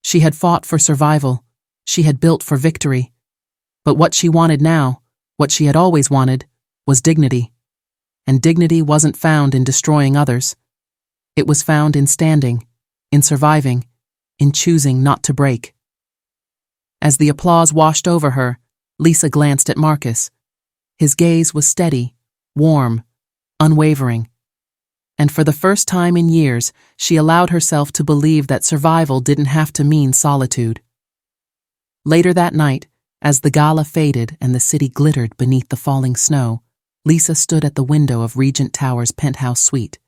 She had fought for survival. She had built for victory. But what she wanted now, what she had always wanted, was dignity. And dignity wasn't found in destroying others. It was found in standing, in surviving, in choosing not to break. As the applause washed over her, Lisa glanced at Marcus. His gaze was steady, warm, unwavering. And for the first time in years, she allowed herself to believe that survival didn't have to mean solitude. Later that night, as the gala faded and the city glittered beneath the falling snow, Lisa stood at the window of Regent Tower's penthouse suite.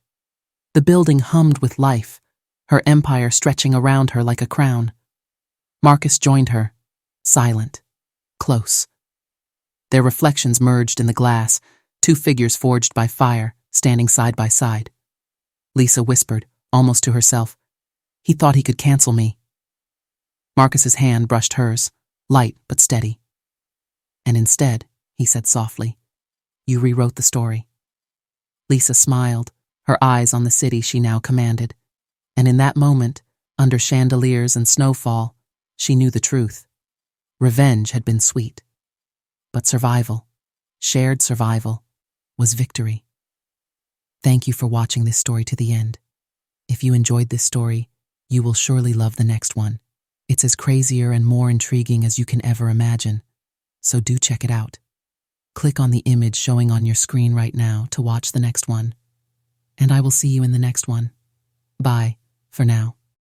The building hummed with life, her empire stretching around her like a crown. Marcus joined her, silent, close. Their reflections merged in the glass, two figures forged by fire, standing side by side. Lisa whispered, almost to herself, "He thought he could cancel me." Marcus's hand brushed hers, light but steady. "And instead," he said softly, "you rewrote the story." Lisa smiled, her eyes on the city she now commanded. And in that moment, under chandeliers and snowfall, she knew the truth. Revenge had been sweet. But survival, shared survival, was victory. Thank you for watching this story to the end. If you enjoyed this story, you will surely love the next one. It's as crazier and more intriguing as you can ever imagine. So do check it out. Click on the image showing on your screen right now to watch the next one. And I will see you in the next one. Bye, for now.